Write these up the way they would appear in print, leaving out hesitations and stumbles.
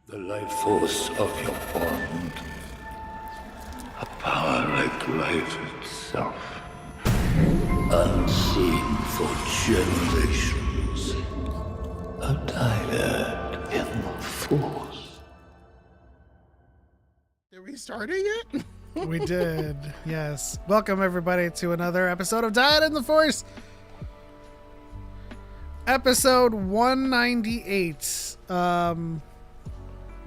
The life force of your bond. A power like life itself. Unseen for generations. A dyad in the force. Did we start it yet? We did, yes. Welcome everybody to another episode of Dyad in the Force. Episode 198.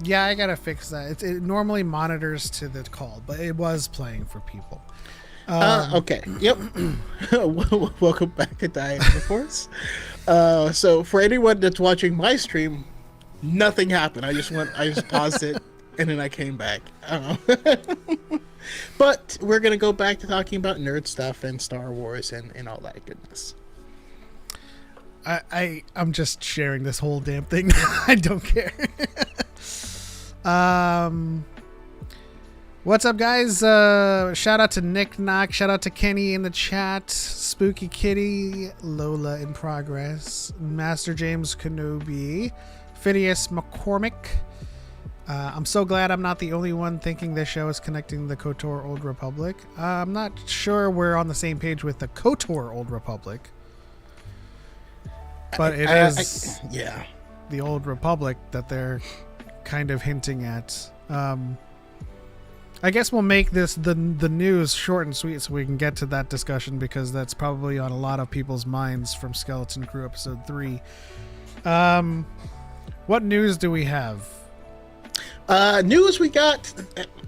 Yeah, I gotta fix that. It normally monitors to the call, but it was playing for people. Okay. Yep. Welcome back to Dyad in the Force. So for anyone that's watching my stream, nothing happened. I just paused it and then I came back. But we're gonna go back to talking about nerd stuff and Star Wars and all that goodness. I'm just sharing this whole damn thing. I don't care. What's up, guys? Shout out to Nick Knock. Shout out to Kenny in the chat. Spooky Kitty. Lola in progress. Master James Kenobi. Phineas McCormick. I'm so glad I'm not the only one thinking this show is connecting the KOTOR Old Republic. I'm not sure we're on the same page with the KOTOR Old Republic. But it is yeah, the Old Republic that they're kind of hinting at. I guess we'll make this the news short and sweet so we can get to that discussion, because that's probably on a lot of people's minds from Skeleton Crew episode 3. What news do we have? News we got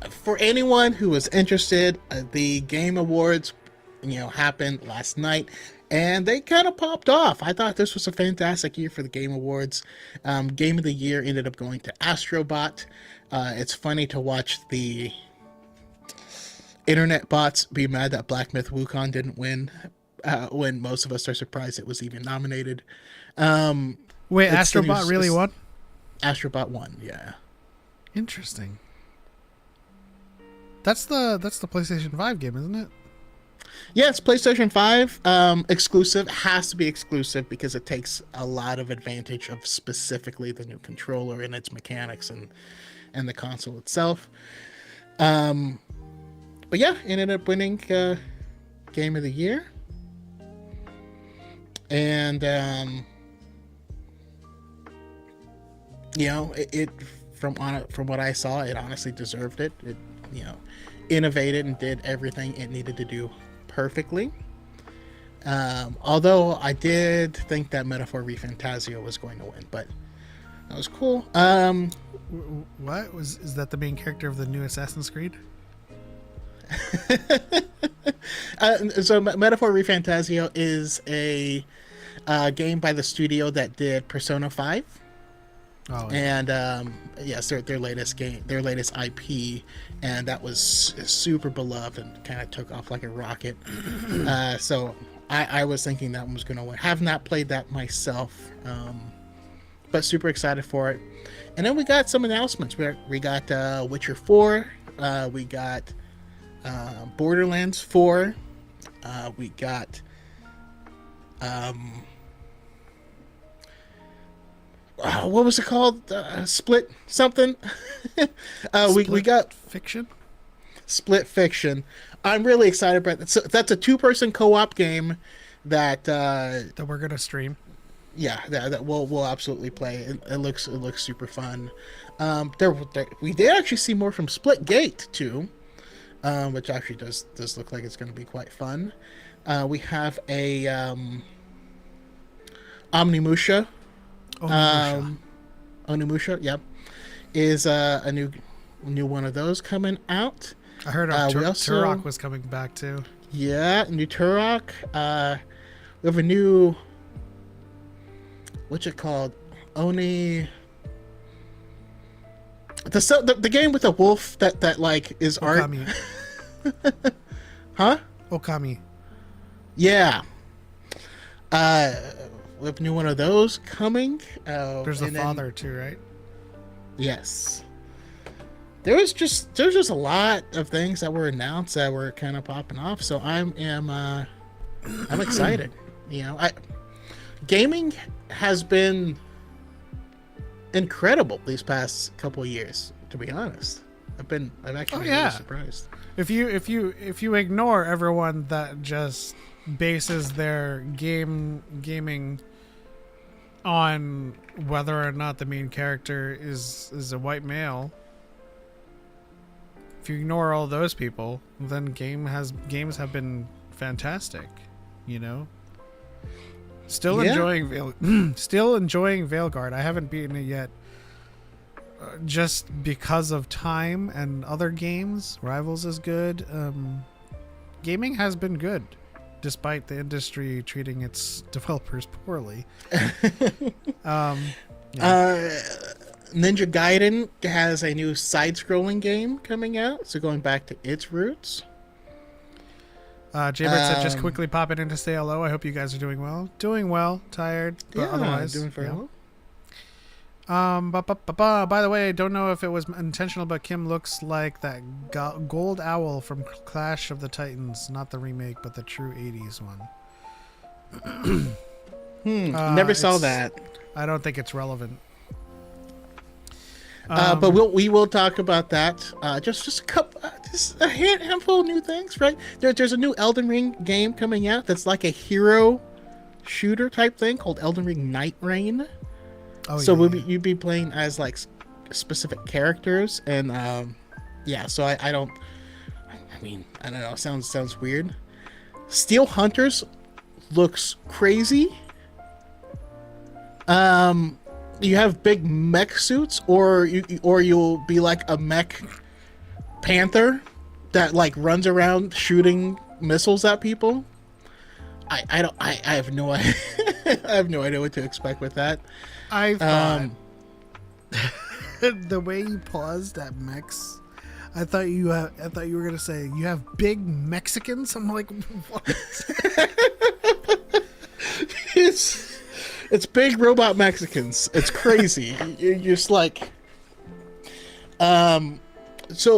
for anyone who was interested. The Game Awards, happened last night. And they kind of popped off. I thought this was a fantastic year for the Game Awards. Game of the Year ended up going to Astrobot. It's funny to watch the internet bots be mad that Black Myth Wukong didn't win, when most of us are surprised it was even nominated. Wait, Astrobot really won? Astrobot won, yeah. Interesting. That's the PlayStation 5 game, isn't it? Yeah, it's PlayStation 5 exclusive. Has to be exclusive because it takes a lot of advantage of specifically the new controller and its mechanics and the console itself. But yeah, it ended up winning Game of the Year. And it from what I saw, it honestly deserved it. It innovated and did everything it needed to do perfectly. Although I did think that Metaphor ReFantazio was going to win, but that was cool. What is that the main character of the new Assassin's Creed? So Metaphor ReFantazio is a game by the studio that did Persona 5. Oh, yeah. And yes, their latest game, their latest IP, and that was super beloved and kind of took off like a rocket. So I was thinking that one was going to win. Have not played that myself, but super excited for it. And then we got some announcements. We got Witcher 4. We got Borderlands 4. We got what was it called? Split something. We got Fiction. Split Fiction. I'm really excited about that. So that's a 2-person co-op game that we're gonna stream. Yeah, that we'll absolutely play. It looks super fun. We did actually see more from Splitgate too, which actually does look like it's going to be quite fun. We have a Omnimusha. Onimusha, yep, is a new one of those coming out. I heard Turok was coming back too. Yeah, new Turok. We have a new, what's it called? The game with the wolf that like is Okami. Art. Huh? Okami. Yeah. We have a new one of those coming. There's the father too, right? Yes. There's just a lot of things that were announced that were kind of popping off. So I'm excited. Gaming has been incredible these past couple of years. To be honest, I've actually been really surprised. If you ignore everyone that just bases their gaming on whether or not the main character is a white male, if you ignore all those people, then games have been fantastic, you know. Still enjoying Veilguard. I haven't beaten it yet, just because of time and other games. Rivals is good. Gaming has been good, despite the industry treating its developers poorly. Ninja Gaiden has a new side-scrolling game coming out, so going back to its roots. Jaybird said, just quickly popping in to say hello. I hope you guys are doing well. Doing well. Tired, but otherwise doing very well. By the way, I don't know if it was intentional, but Kim looks like that gold owl from Clash of the Titans, not the remake, but the true 80s one. Never saw that. I don't think it's relevant. But we will talk about that. Just a couple, just a handful of new things, right? There's a new Elden Ring game coming out that's like a hero shooter type thing called Elden Ring Night Rain. Oh, so you'd be playing as like specific characters, and so I don't know. Sounds weird. Steel Hunters looks crazy. You have big mech suits, or you'll be like a mech panther that like runs around shooting missiles at people. I have no idea. I have no idea what to expect with that. I thought the way you paused at mechs, I thought you were gonna say you have big Mexicans. I'm like, what? It's big robot Mexicans. It's crazy. You're just like, so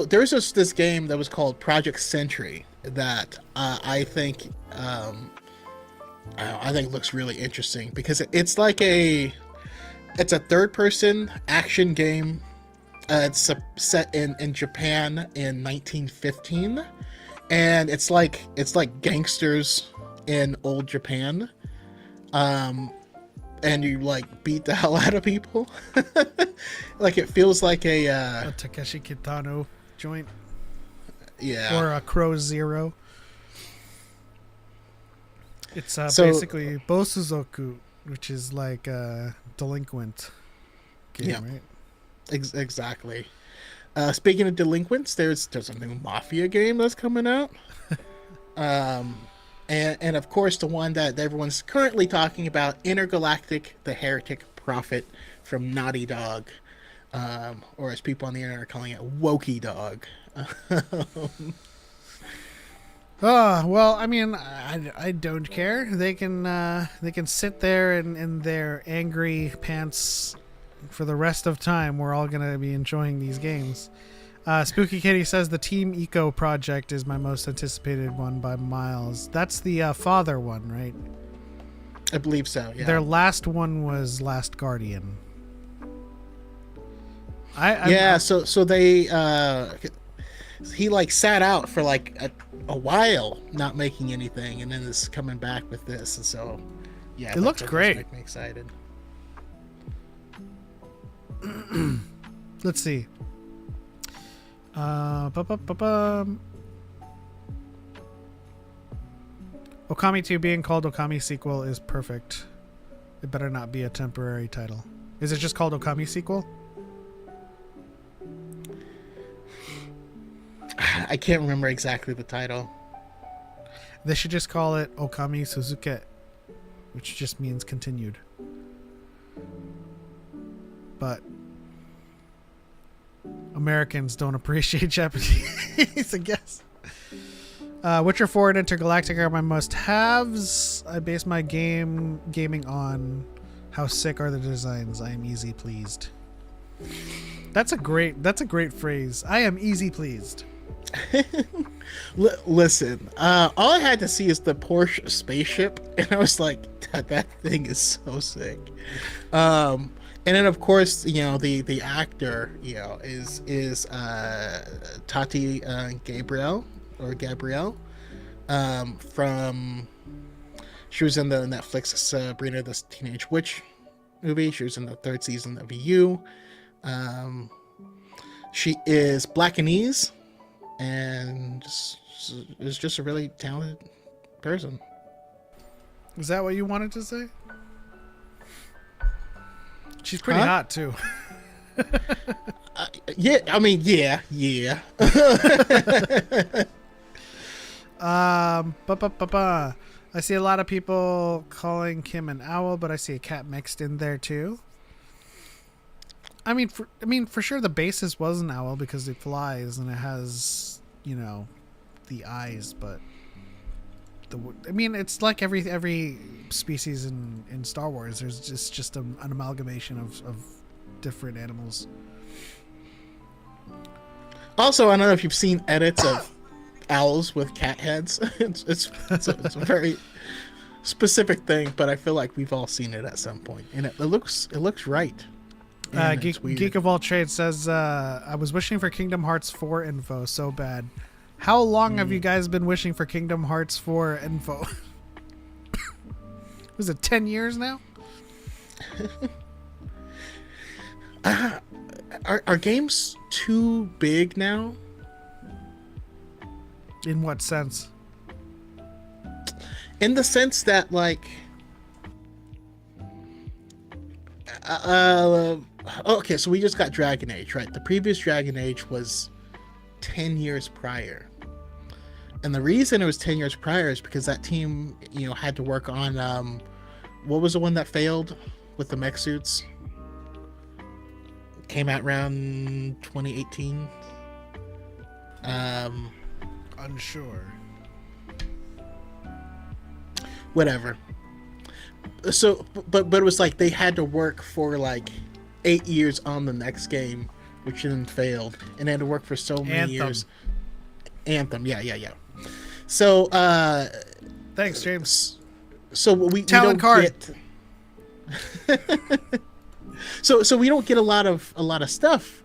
there's this game that was called Project Sentry that I think looks really interesting because it's a third-person action game. It's set in Japan in 1915, and it's like gangsters in old Japan. And you like beat the hell out of people. Like it feels like a Takeshi Kitano joint. Yeah. Or a Crow Zero. It's basically Bosuzoku, which is like a delinquent game, right? Exactly. Speaking of delinquents, there's a new Mafia game that's coming out. And of course, the one that everyone's currently talking about, Intergalactic: The Heretic Prophet from Naughty Dog, or as people on the internet are calling it, Wokey Dog. Well, I mean, I don't care. They can sit there in their angry pants for the rest of time. We're all gonna be enjoying these games. Spooky Kitty says the Team Eco project is my most anticipated one by miles. That's the father one, right? I believe so, yeah. Their last one was Last Guardian. So they he like sat out for like a while not making anything, and then is coming back with this, and so yeah, it looks great. Make me excited. Let's see. Okami 2 being called Okami sequel is perfect. It better not be a temporary title. Is it just called Okami sequel? I can't remember exactly the title. They should just call it Okami Suzuke, which just means continued. But Americans don't appreciate Japanese, I guess. Witcher 4 and Intergalactic are my must-haves. I base my gaming on how sick are the designs. I am easy pleased. That's a great phrase. I am easy pleased. Listen, all I had to see is the Porsche spaceship, and I was like, that thing is so sick. And then of course, the actor, is Tati Gabrielle, from she was in the Netflix Sabrina the Teenage Witch movie. She was in the third season of EU. She is Blackanese, and is just a really talented person. Is that what you wanted to say? She's pretty hot too. Yeah, I mean, yeah. I see a lot of people calling Kim an owl, but I see a cat mixed in there too. I mean, for sure, the basis was an owl because it flies and it has, the eyes. But it's like every species in Star Wars. There's just an amalgamation of different animals. Also, I don't know if you've seen edits of owls with cat heads. It's a very specific thing, but I feel like we've all seen it at some point, and it looks right. Geek of All Trades says, I was wishing for Kingdom Hearts 4 info so bad. How long have you guys been wishing for Kingdom Hearts 4 info? Was it 10 years now? Are games too big now? In what sense? In the sense that, like, okay, so we just got Dragon Age, right? The previous Dragon Age was 10 years prior. And the reason it was 10 years prior is because that team, had to work on, what was the one that failed with the mech suits? Came out around 2018. Unsure. Whatever. So, but it was like they had to work for like 8 years on the next game, which then failed, and they had to work for so many years. Anthem, yeah. So, thanks, James. So we Talent don't card. get. So we don't get a lot of stuff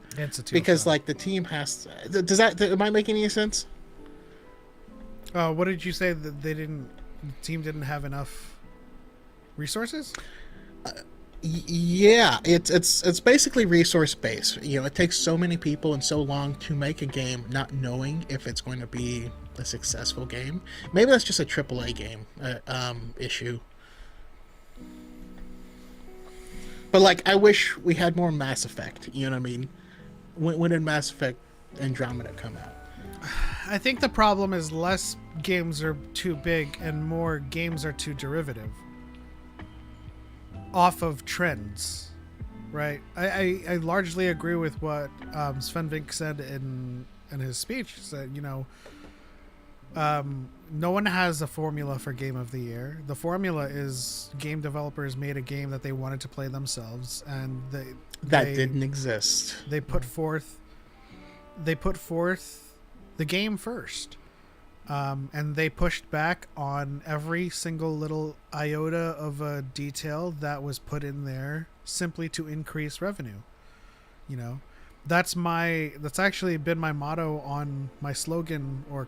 because like the team has. Does that? Am I making any sense? What did you say that the team didn't have enough resources? Yeah, it's basically resource based. It takes so many people and so long to make a game, not knowing if it's going to be a successful game. Maybe that's just a AAA game issue. But like, I wish we had more Mass Effect. You know what I mean? When did Mass Effect Andromeda come out? I think the problem is less games are too big and more games are too derivative off of trends, right? I largely agree with what Sven Vink said in his speech. He said, no one has a formula for Game of the Year. The formula is game developers made a game that they wanted to play themselves, and they didn't exist. They put forth the game first, and they pushed back on every single little iota of a detail that was put in there simply to increase revenue. That's actually been my motto on my slogan or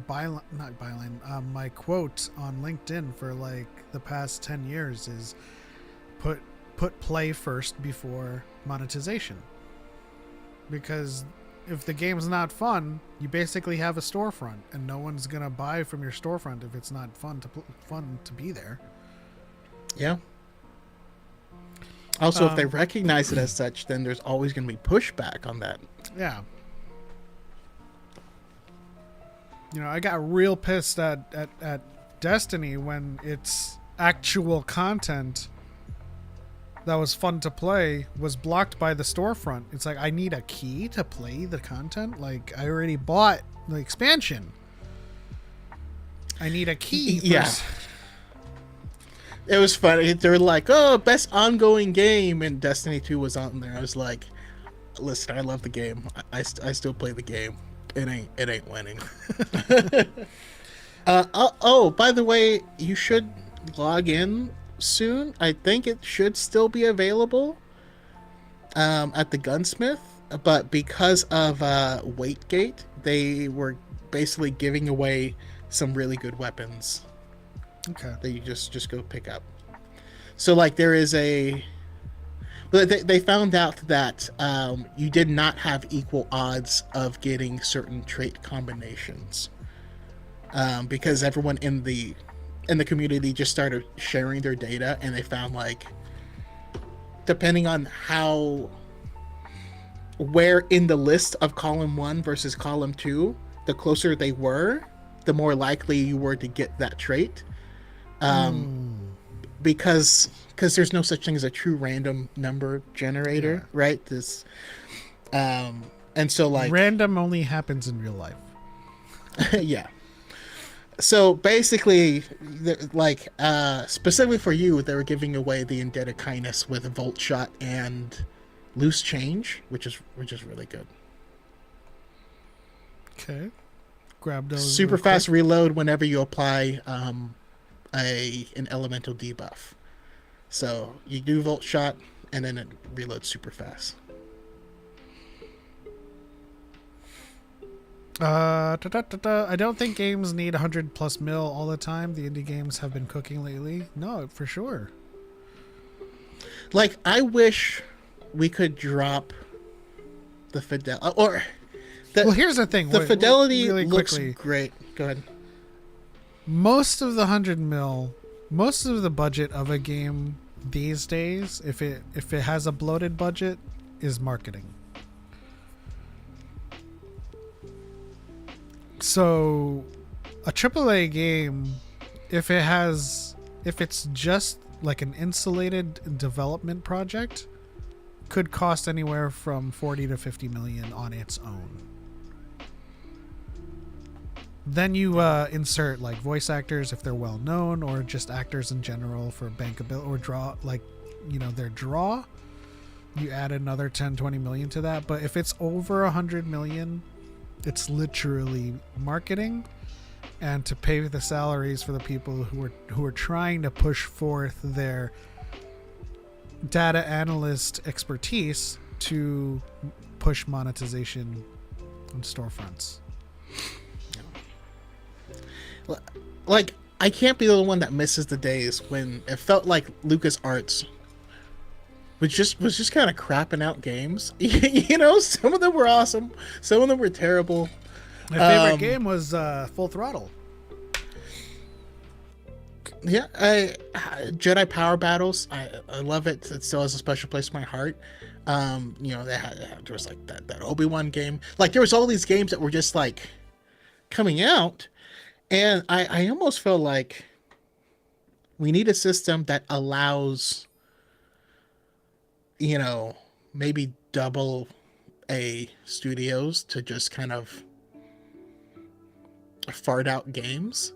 byline, not byline, my quote on LinkedIn for like the past 10 years is put play first before monetization. Because if the game's not fun, you basically have a storefront, and no one's gonna buy from your storefront if it's not fun to be there. Yeah. Also, if they recognize it as such, then there's always gonna be pushback on that. Yeah. I got real pissed at Destiny when its actual content that was fun to play was blocked by the storefront. It's like, I need a key to play the content. Like, I already bought the expansion. I need a key. Yeah. It was funny. They were like, "Oh, best ongoing game," and Destiny 2 was on there. I was like, "Listen, I love the game. I still play the game. It ain't winning." Oh, by the way, you should log in soon. I think it should still be available. at the gunsmith, but because of Weightgate, they were basically giving away some really good weapons Okay. that you just go pick up. So like there is a, but they found out that you did not have equal odds of getting certain trait combinations, because everyone in the community just started sharing their data, and they found like depending on where in the list of column 1 versus column 2, the closer they were, the more likely you were to get that trait. Because there's no such thing as a true random number generator, right? This and so like Random only happens in real life. yeah. So basically, like specifically for you, they were giving away the Indebted Kindness with Volt Shot and Loose Change, which is really good. Okay. Grab those. Super fast reload whenever you apply an elemental debuff. So you do Volt Shot, and then it reloads super fast. I don't think games need 100 plus mil all the time. The indie games have been cooking lately. No, for sure. Like, I wish we could drop the fidelity, or well, here's the thing. The fidelity really looks quickly. great. Go ahead. Most of the 100 mil, most of the budget of a game these days, if it has a bloated budget, is marketing. So a AAA game, if it's just like an insulated development project, could cost anywhere from 40 to 50 million on its own. Then you insert like voice actors if they're well known, or just actors in general for bankability, or draw, like, you know, their draw. You add another 10, 20 million to that. But if it's over 100 million, it's literally marketing and to pay the salaries for the people who are trying to push forth their data analyst expertise to push monetization on storefronts. Like, I can't be the one that misses the days when it felt like LucasArts was just kind of crapping out games. You know, some of them were awesome, some of them were terrible. My favorite game was Full Throttle. Yeah, Jedi Power Battles. I love it. It still has a special place in my heart. You know, there was like that Obi-Wan game. Like, there was all these games that were just like coming out, and I almost feel like we need a system that allows, you know, maybe double A studios to just kind of fart out games.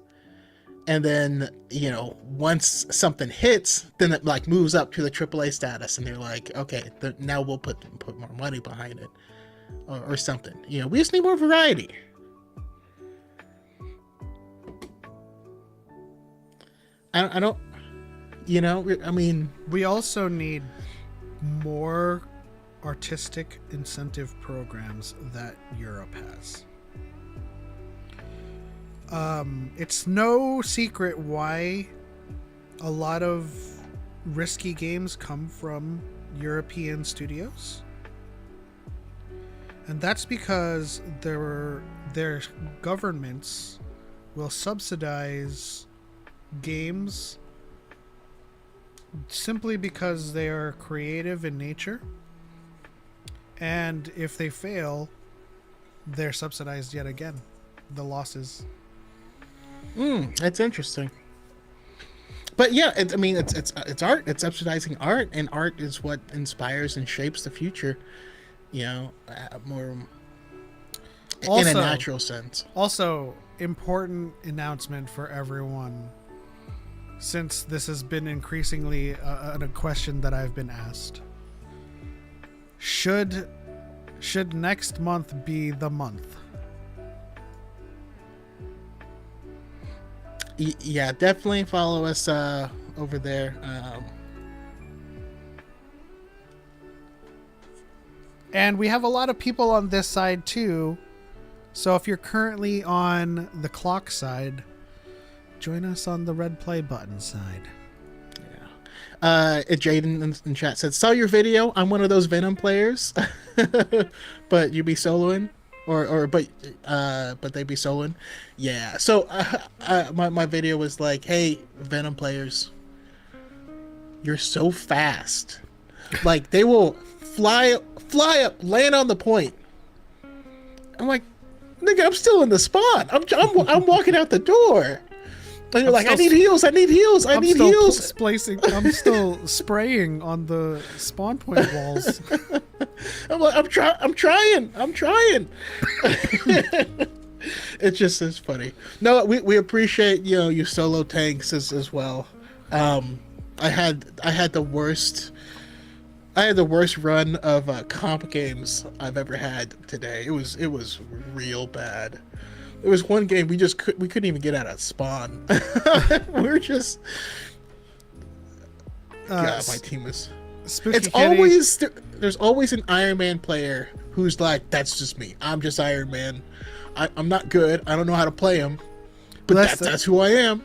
And then, you know, once something hits, then it like moves up to the AAA status, and they're like, okay, now we'll put more money behind it, or something. You know, we just need more variety. I don't, you know, I mean, We also need more artistic incentive programs that Europe has. It's no secret why a lot of risky games come from European studios. And that's because their governments will subsidize games simply because they are creative in nature. And if they fail, they're subsidized yet again. The losses. That's interesting. But yeah, I mean, it's art. It's subsidizing art, and art is what inspires and shapes the future. You know, more in a natural sense. Also, important announcement for everyone, since this has been increasingly a question that I've been asked. Should next month be the month? Yeah, definitely follow us over there. And we have a lot of people on this side too. So if you're currently on the clock side, join us on the red play button side. Jaden in chat said, saw your video. I'm one of those Venom players, but you be soloing, but they be soloing. Yeah. So my video was like, hey, Venom players, you're so fast. Like they will fly up, land on the point. I'm like, nigga, I'm still in the spawn. I'm walking out the door. And you're like, I need heals. I'm still spraying on the spawn point walls. I'm like, I'm trying. It's funny. No, we appreciate you solo tanks as well. I had the worst run of comp games I've ever had today. It was real bad. There was one game we couldn't even get out of spawn. We're just God, my team was. There's always an Iron Man player who's like, that's just me. I'm just Iron Man. I'm not good. I don't know how to play him, but that's who I am.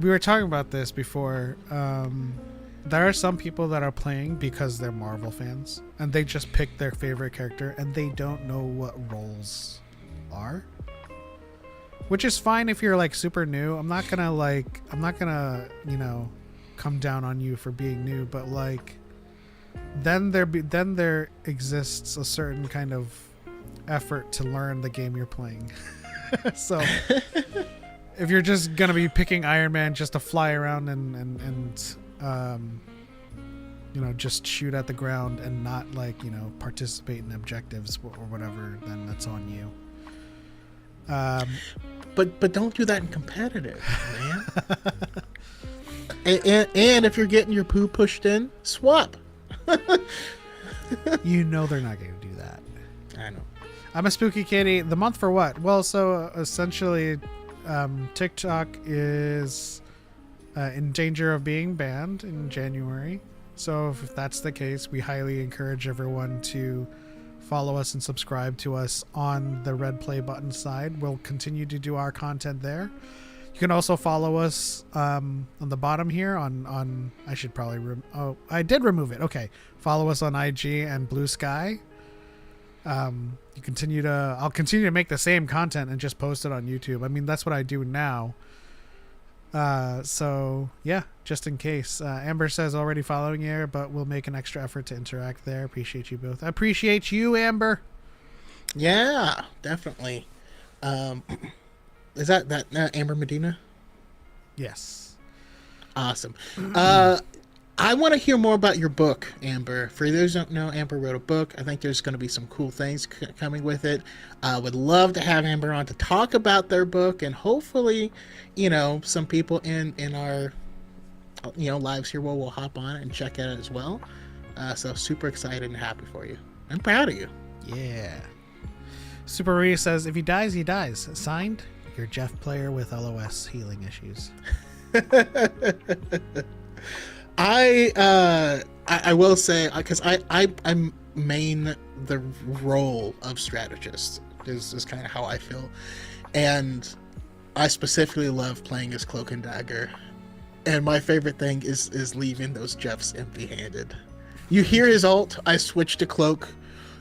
We were talking about this before. There are some people that are playing because they're Marvel fans and they just pick their favorite character and they don't know what roles are. Which is fine if you're like super new. I'm not gonna, come down on you for being new, but like then there exists a certain kind of effort to learn the game you're playing. So if you're just gonna be picking Iron Man just to fly around and just shoot at the ground and not participate in objectives or whatever, then that's on you. But don't do that in competitive, man. and if you're getting your poo pushed in, swap. They're not going to do that. I know. I'm a spooky kitty. The month for what? Well, so essentially, TikTok is in danger of being banned in January. So if that's the case, we highly encourage everyone to follow us and subscribe to us on the red play button side. We'll continue to do our content there. You can also follow us on the bottom here on I should probably I did remove it. Okay. Follow us on IG and Blue Sky. I'll continue to make the same content and just post it on YouTube. I mean, that's what I do now. So yeah, just in case. Amber says already following you, but we'll make an extra effort to interact there. Appreciate you both. I appreciate you, Amber. Yeah, definitely. Is that Amber Medina? Yes. Awesome. I want to hear more about your book, Amber. For those who don't know, Amber wrote a book. I think there's going to be some cool things coming with it. I would love to have Amber on to talk about their book, and hopefully, some people in our, lives here will hop on and check it out as well. So super excited and happy for you. I'm proud of you. Yeah. Super Ree says, if he dies, he dies. Signed, your Jeff player with LOS healing issues. I will say, because I main the role of strategist is kind of how I feel, and I specifically love playing as Cloak and Dagger, and my favorite thing is leaving those Jeffs empty-handed. You hear his ult, I switch to Cloak,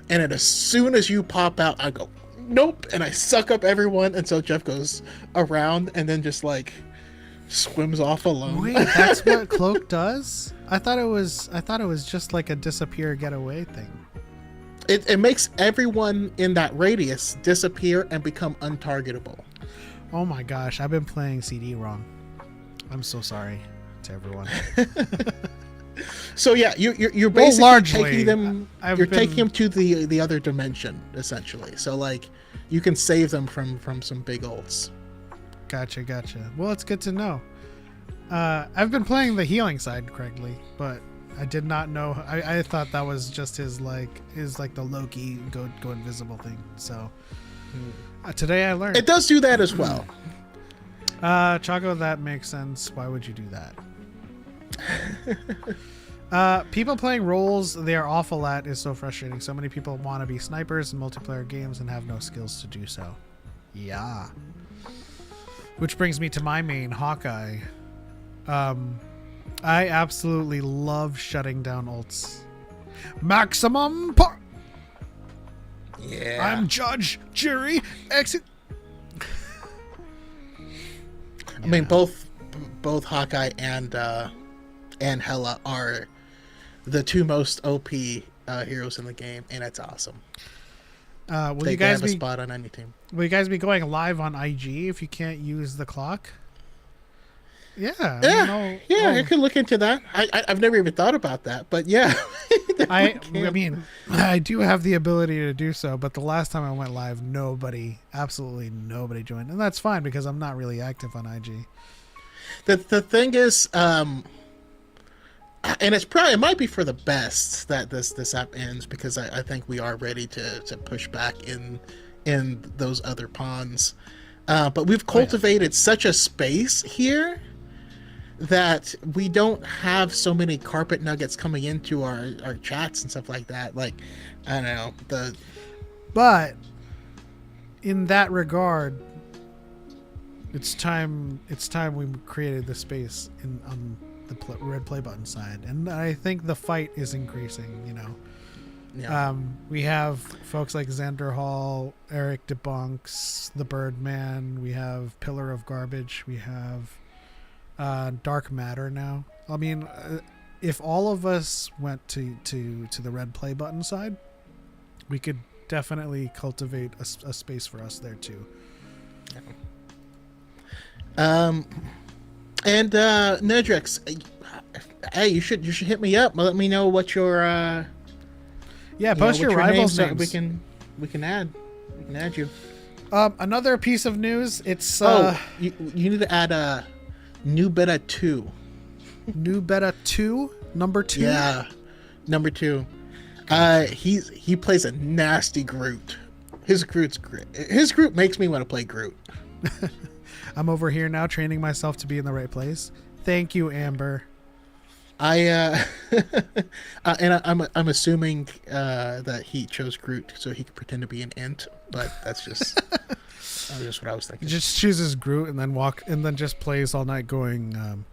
and as soon as you pop out, I go nope, and I suck up everyone, and so Jeff goes around and then just like swims off alone. Wait, that's what Cloak does? I thought it was just like a disappear get away thing. It makes everyone in that radius disappear and become untargetable. Oh my gosh, I've been playing CD wrong. I'm so sorry to everyone. So yeah, you're basically largely, taking them. Taking them to the other dimension essentially. So like, you can save them from some big ults. Gotcha. Well, it's good to know. I've been playing the healing side correctly, but I did not know. I thought that was just his the Loki go invisible thing. So today I learned it does do that as well. Choco, that makes sense. Why would you do that? People playing roles they are awful at is so frustrating. So many people want to be snipers in multiplayer games and have no skills to do so. Yeah. Which brings me to my main, Hawkeye. I absolutely love shutting down ults. Maximum par- Yeah. I'm Judge, Jury, exit. I mean, both Hawkeye and Hela are the two most OP heroes in the game, and it's awesome. Will They you guys have a be spot on any team. Will you guys be going live on IG if you can't use the clock? Yeah. I could look into that. I've never even thought about that, but yeah. I mean, I do have the ability to do so, but the last time I went live, absolutely nobody joined, and that's fine because I'm not really active on IG. The thing is, and it might be for the best that this app ends, because I think we are ready to push back in those other ponds. But we've cultivated such a space here that we don't have so many carpet nuggets coming into our chats and stuff like that. Like, I don't know, But in that regard, it's time we created the space on the red play button side, and I think the fight is increasing. Yeah. We have folks like Xander Hall, Eric Debunks, the Birdman. We have Pillar of Garbage. We have Dark Matter now. I mean, if all of us went to the red play button side, we could definitely cultivate a space for us there too. And Nedrix, hey, you should hit me up. Let me know what your post your rivals so names. we can add you. Another piece of news. It's you need to add new beta 2. New beta 2, number 2. Yeah, number 2. He plays a nasty Groot. His Groot's great. His Groot makes me want to play Groot. I'm over here now training myself to be in the right place. Thank you, Amber. I'm assuming that he chose Groot so he could pretend to be an ant, but that's just what I was thinking. Just chooses Groot and then just plays all night going.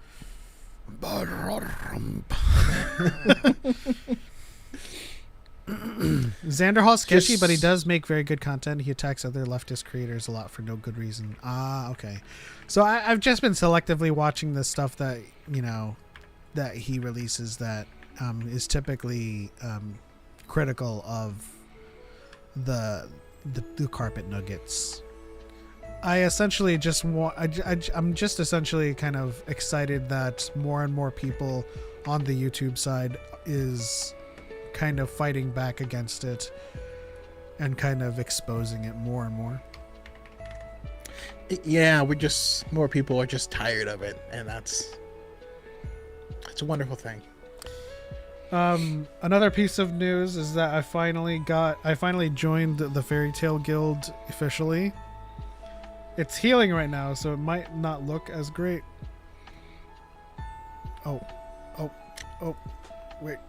Xander Hall's sketchy, but he does make very good content. He attacks other leftist creators a lot for no good reason. Okay. So I've just been selectively watching the stuff that that he releases that is typically critical of the carpet nuggets. I essentially just I'm just essentially kind of excited that more and more people on the YouTube side is kind of fighting back against it and kind of exposing it more and more. Yeah, more people are just tired of it, and it's a wonderful thing. Another piece of news is that I finally joined the Fairy Tale Guild officially. It's healing right now, so it might not look as great. Oh, wait.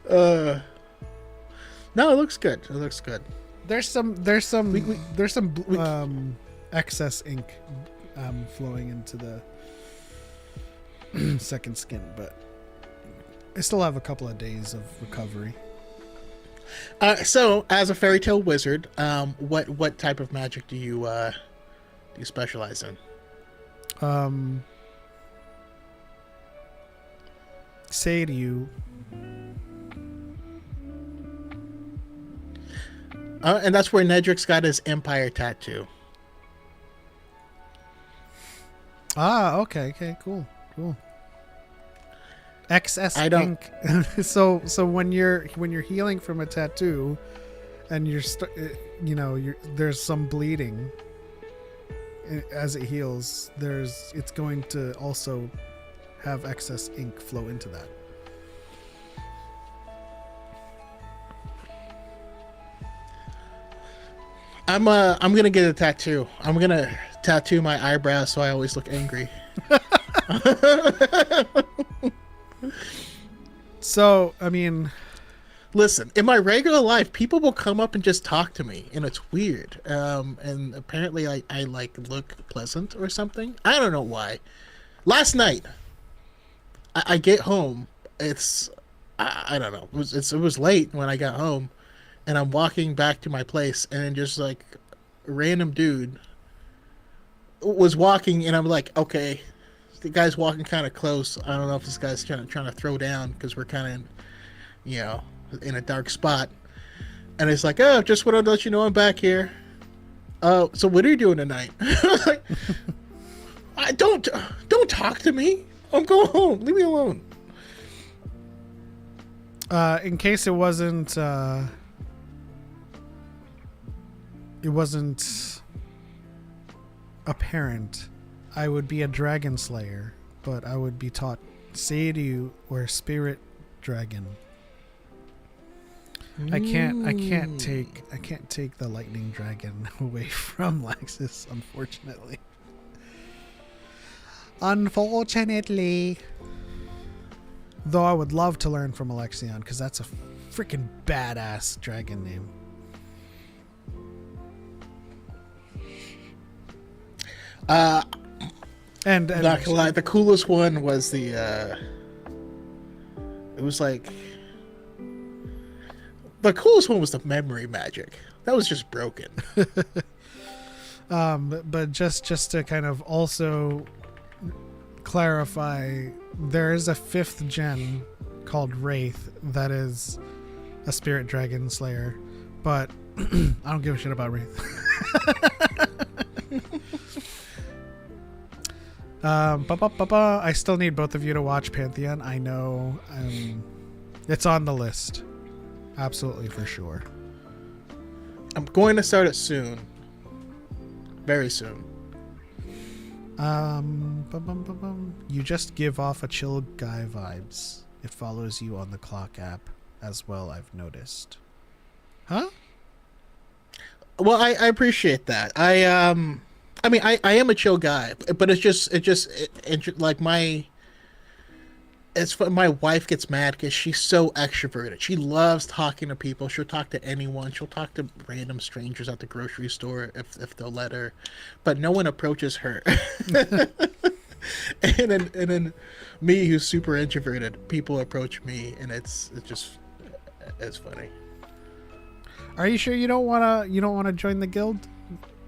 No, it looks good. There's some excess ink flowing into the second skin, but I still have a couple of days of recovery. So as a fairy tale wizard, what type of magic do you specialize in? Say to you. And that's where Nedrix got his Empire tattoo. Okay, cool. Excess ink. So when you're healing from a tattoo, and there's some bleeding as it heals. It's going to also have excess ink flow into that. I'm gonna get a tattoo. I'm gonna tattoo my eyebrows so I always look angry. So, I mean, Listen, in my regular life, people will come up and just talk to me, and it's weird. And apparently, I like look pleasant or something. I don't know why. Last night, I get home. I don't know. It was late when I got home, and I'm walking back to my place, and then just like a random dude was walking, and I'm like, okay, the guy's walking kind of close. I don't know if this guy's trying to throw down because we're kind of, you know, in a dark spot. And it's like, oh, just want to let you know I'm back here. Oh, so what are you doing tonight? Like, I don't talk to me. I'm going home. Leave me alone. in case it wasn't apparent, I would be a dragon slayer, but I would be taught Seiryu or spirit dragon. I can't take the lightning dragon away from Laxus, unfortunately. Unfortunately. Though I would love to learn from Alexion, because that's a freaking badass dragon name. And Not gonna lie, the coolest one was the it was like the coolest one was the memory magic. That was just broken. But just to kind of also clarify, there is a 5th gen called Wraith that is a spirit dragon slayer, but I don't give a shit about Wraith. I still need both of you to watch Pantheon. I know, it's on the list, absolutely, for sure. I'm going to start it soon. Very soon. You just give off a chill guy vibes. It follows you on the clock app as well, I've noticed. Huh? Well, I appreciate that. I mean, I am a chill guy, but like my wife gets mad because she's so extroverted. She loves talking to people. She'll talk to anyone. She'll talk to random strangers at the grocery store if they'll let her, but no one approaches her. and then me, who's super introverted, people approach me, and it's funny. Are you sure you don't wanna join the guild?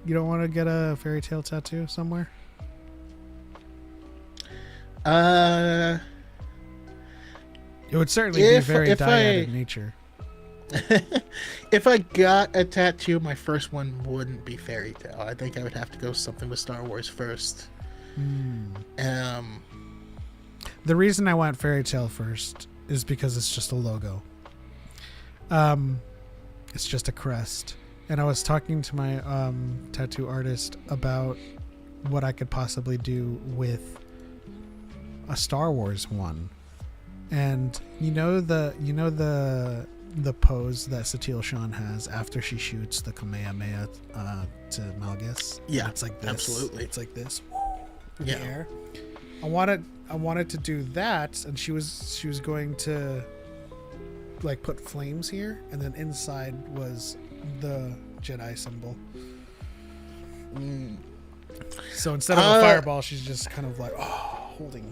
You don't want to get a fairy tale tattoo somewhere? It would certainly be very Dyad in nature. If I got a tattoo, my first one wouldn't be fairy tale. I think I would have to go something with Star Wars first. The reason I went fairy tale first is because it's just a logo. It's just a crest. And I was talking to my tattoo artist about what I could possibly do with a Star Wars one. And you know the pose that Satil Shan has after she shoots the Kamehameha to Malgus? Yeah, it's like this. Absolutely. It's like this. Yeah. In the air. I wanted to do that, and she was going to like put flames here, and then inside was the Jedi symbol. So instead of a fireball, she's just kind of like holding.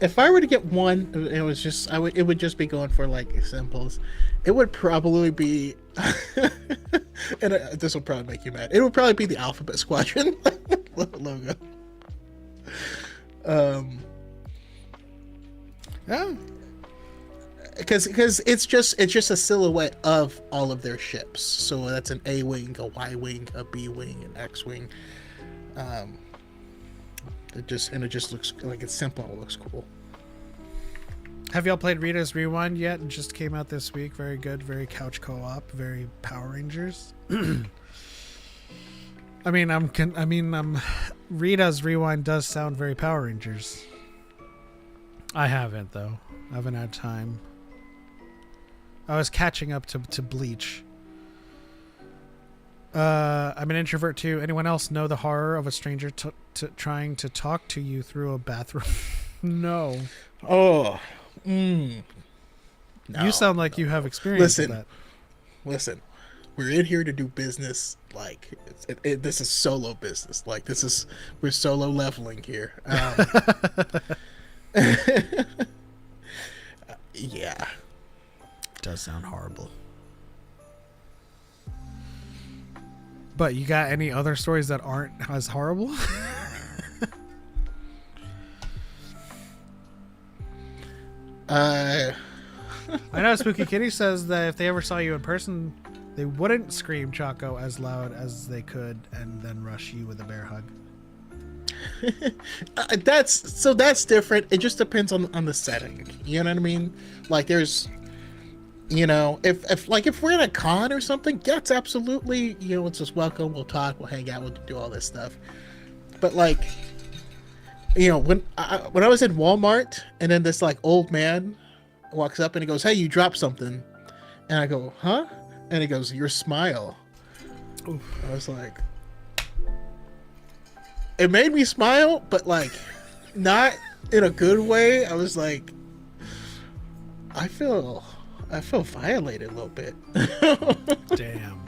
If I were to get one, it would just be going for like symbols. It would probably be, and this will probably make you mad. It would probably be the Alphabet Squadron logo. Yeah. Because it's just a silhouette of all of their ships. So that's an A wing, a Y wing, a B wing, an X wing. It just looks like it's simple. It looks cool. Have y'all played Rita's Rewind yet? It just came out this week. Very good. Very couch co-op. Very Power Rangers. Rita's Rewind does sound very Power Rangers. I haven't though. I haven't had time. I was catching up to Bleach. I'm an introvert too. Anyone else know the horror of a stranger trying to talk to you through a bathroom? No. Oh. No, You sound like you have experience with that. Listen, we're in here to do business. Like, this is solo business. Like, we're solo leveling here. Yeah. Does sound horrible. But you got any other stories that aren't as horrible? I know Spooky Kitty says that if they ever saw you in person, they wouldn't scream Choco as loud as they could and then rush you with a bear hug. That's different. It just depends on the setting. You know what I mean? Like, there's, if we're in a con or something, that's absolutely, it's just welcome. We'll talk. We'll hang out. We'll do all this stuff. But like, when I was in Walmart and then this like old man walks up and he goes, "Hey, you dropped something," and I go, "Huh?" And he goes, "Your smile." Oof. I was like, it made me smile, but like not in a good way. I was like, I feel violated a little bit. Damn.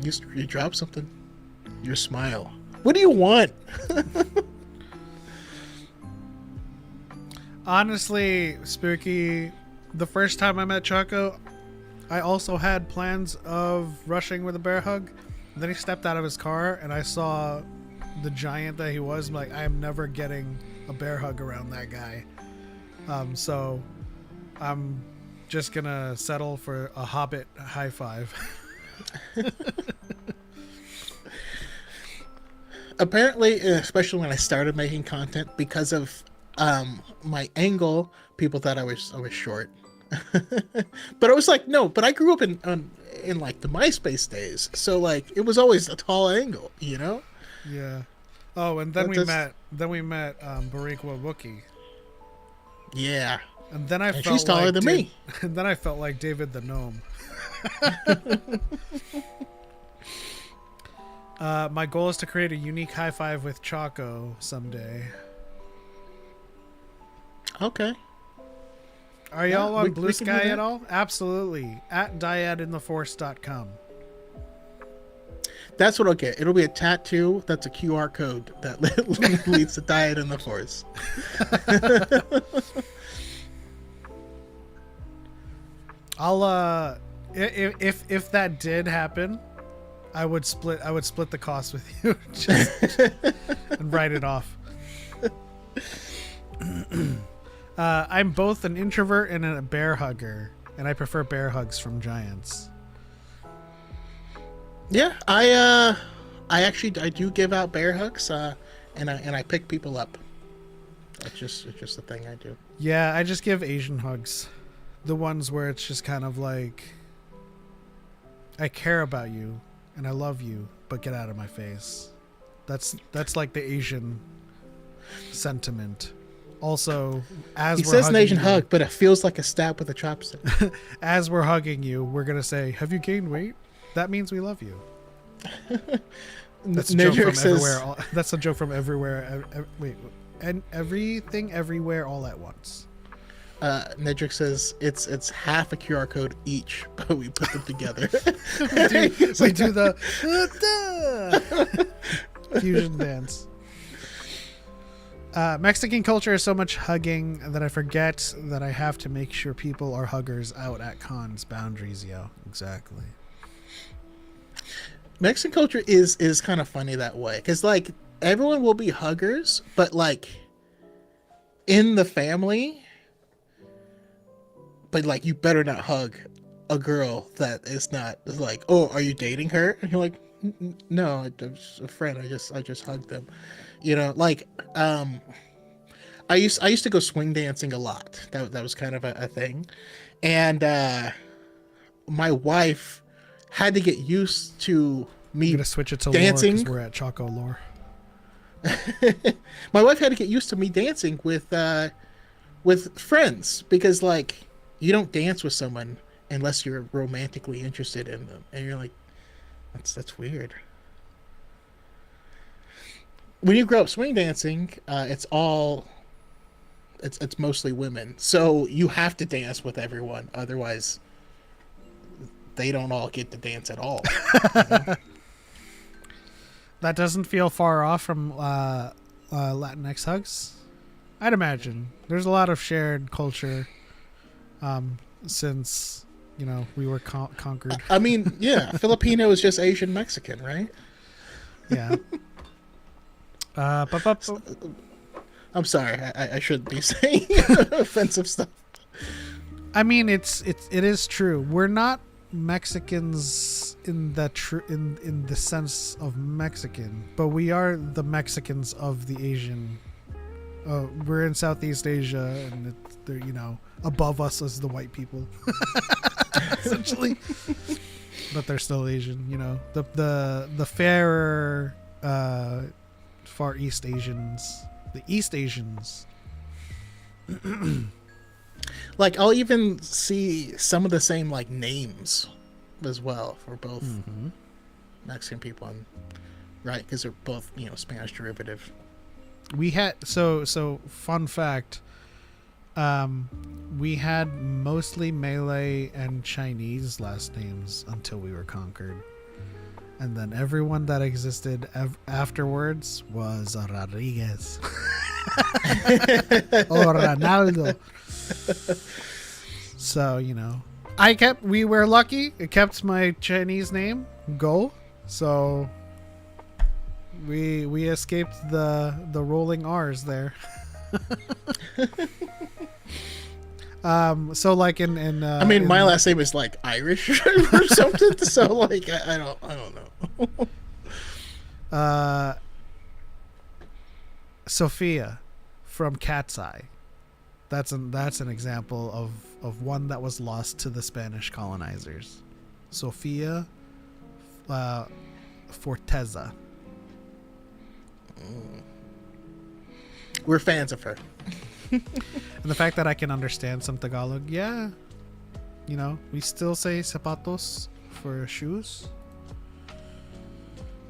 You dropped something. Your smile. What do you want? Honestly, Spooky, the first time I met Choco, I also had plans of rushing with a bear hug. And then he stepped out of his car and I saw the giant that he was. I'm like, I am never getting a bear hug around that guy. So I'm just gonna settle for a Hobbit high five. Apparently, especially when I started making content, because of my angle, people thought I was short. But I was like, no. But I grew up in like the MySpace days, so like it was always a tall angle, Yeah. Oh, and then we met Bariqua Wookie. Yeah. And then I felt she's taller than me. And then I felt like David the Gnome. My goal is to create a unique high five with Choco someday. Okay. Are y'all on Blue Sky at all? Absolutely. At dyadintheforce.com. That's what I'll get. It'll be a tattoo that's a QR code that leads to Dyad in the Force. I'll if that did happen, I would split the cost with you just and write it off. I'm both an introvert and a bear hugger, and I prefer bear hugs from giants. Yeah, I do give out bear hugs, and I pick people up. It's just a thing I do. Yeah, I just give Asian hugs, the ones where it's just kind of like, I care about you and I love you, but get out of my face. That's like the Asian sentiment. Also, as he we're says an Asian you, hug, but it feels like a stab with a chopstick. As we're hugging you, we're gonna say, "Have you gained weight?" That means we love you. That's a joke from everywhere. That's a joke from everywhere. Wait, and everything, everywhere, all at once. Nedrick says it's half a QR code each, but we put them together. we do the fusion dance. Mexican culture is so much hugging that I forget that I have to make sure people are huggers out at cons. Boundaries, yo. Exactly. Mexican culture is kind of funny that way, because like everyone will be huggers, but like in the family, but like you better not hug a girl that is not like, oh, are you dating her? And you're like, no, I'm just a friend. I just hugged them. Like I used to go swing dancing a lot. That was kind of a thing, and my wife had to get used to me. I'm gonna switch it to dancing. Lore 'cause we're at Choco Lore. My wife had to get used to me dancing with friends, because like you don't dance with someone unless you're romantically interested in them, and you're like, That's weird. When you grow up swing dancing, it's mostly women. So you have to dance with everyone, otherwise they don't all get to dance at all. That doesn't feel far off from Latinx hugs. I'd imagine there's a lot of shared culture since we were conquered. I mean, yeah, Filipino is just Asian Mexican, right? Yeah. I'm sorry, I shouldn't be saying offensive stuff. I mean, it is true. We're not Mexicans in the sense of Mexican, but we are the Mexicans of the Asian. We're in Southeast Asia, and they're above us as the white people, essentially. But they're still Asian, the fairer Far East Asians, the East Asians. Like, I'll even see some of the same like names as well for both Mexican people and right, because they're both Spanish derivative. We had so fun fact. We had mostly Malay and Chinese last names until we were conquered, and then everyone that existed afterwards was Rodriguez or Ronaldo. So we were lucky. It kept my Chinese name Go, so we escaped the rolling R's there. So like in I mean, my last name is like Irish or something. So like I don't know. Sophia from Cat's Eye. That's an example of one that was lost to the Spanish colonizers. Sophia Forteza. We're fans of her. And the fact that I can understand some Tagalog, yeah. We still say zapatos for shoes.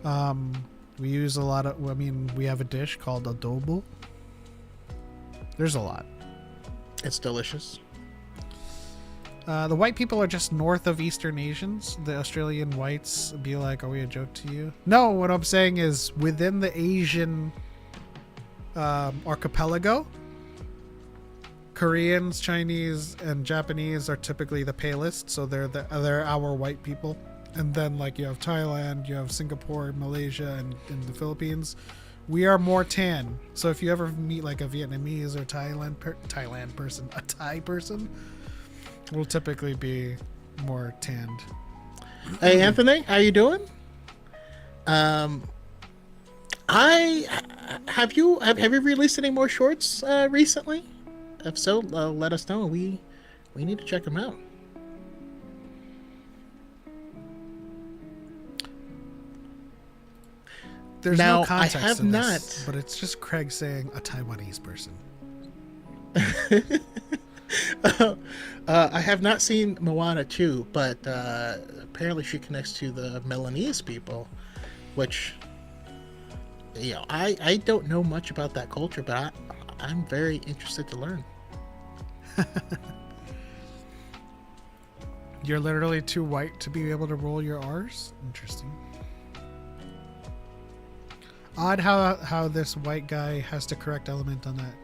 We use a lot of, we have a dish called adobo. There's a lot. It's delicious. The white people are just north of Eastern Asians. The Australian whites be like, are we a joke to you? No, what I'm saying is within the Asian archipelago, Koreans, Chinese, and Japanese are typically the palest, so they're our white people. And then like you have Thailand, you have Singapore, Malaysia, and the Philippines. We are more tan. So if you ever meet like a Vietnamese or a Thai person, will typically be more tanned. Hey Anthony, how you doing? Have you released any more shorts recently? If so, let us know. We need to check them out. There's now, no context I have to this, not, but it's just Craig saying a Taiwanese person. I have not seen Moana 2, but apparently she connects to the Melanese people, which I don't know much about that culture, but I'm very interested to learn. You're literally too white to be able to roll your R's? Interesting. Odd how this white guy has to correct element on that.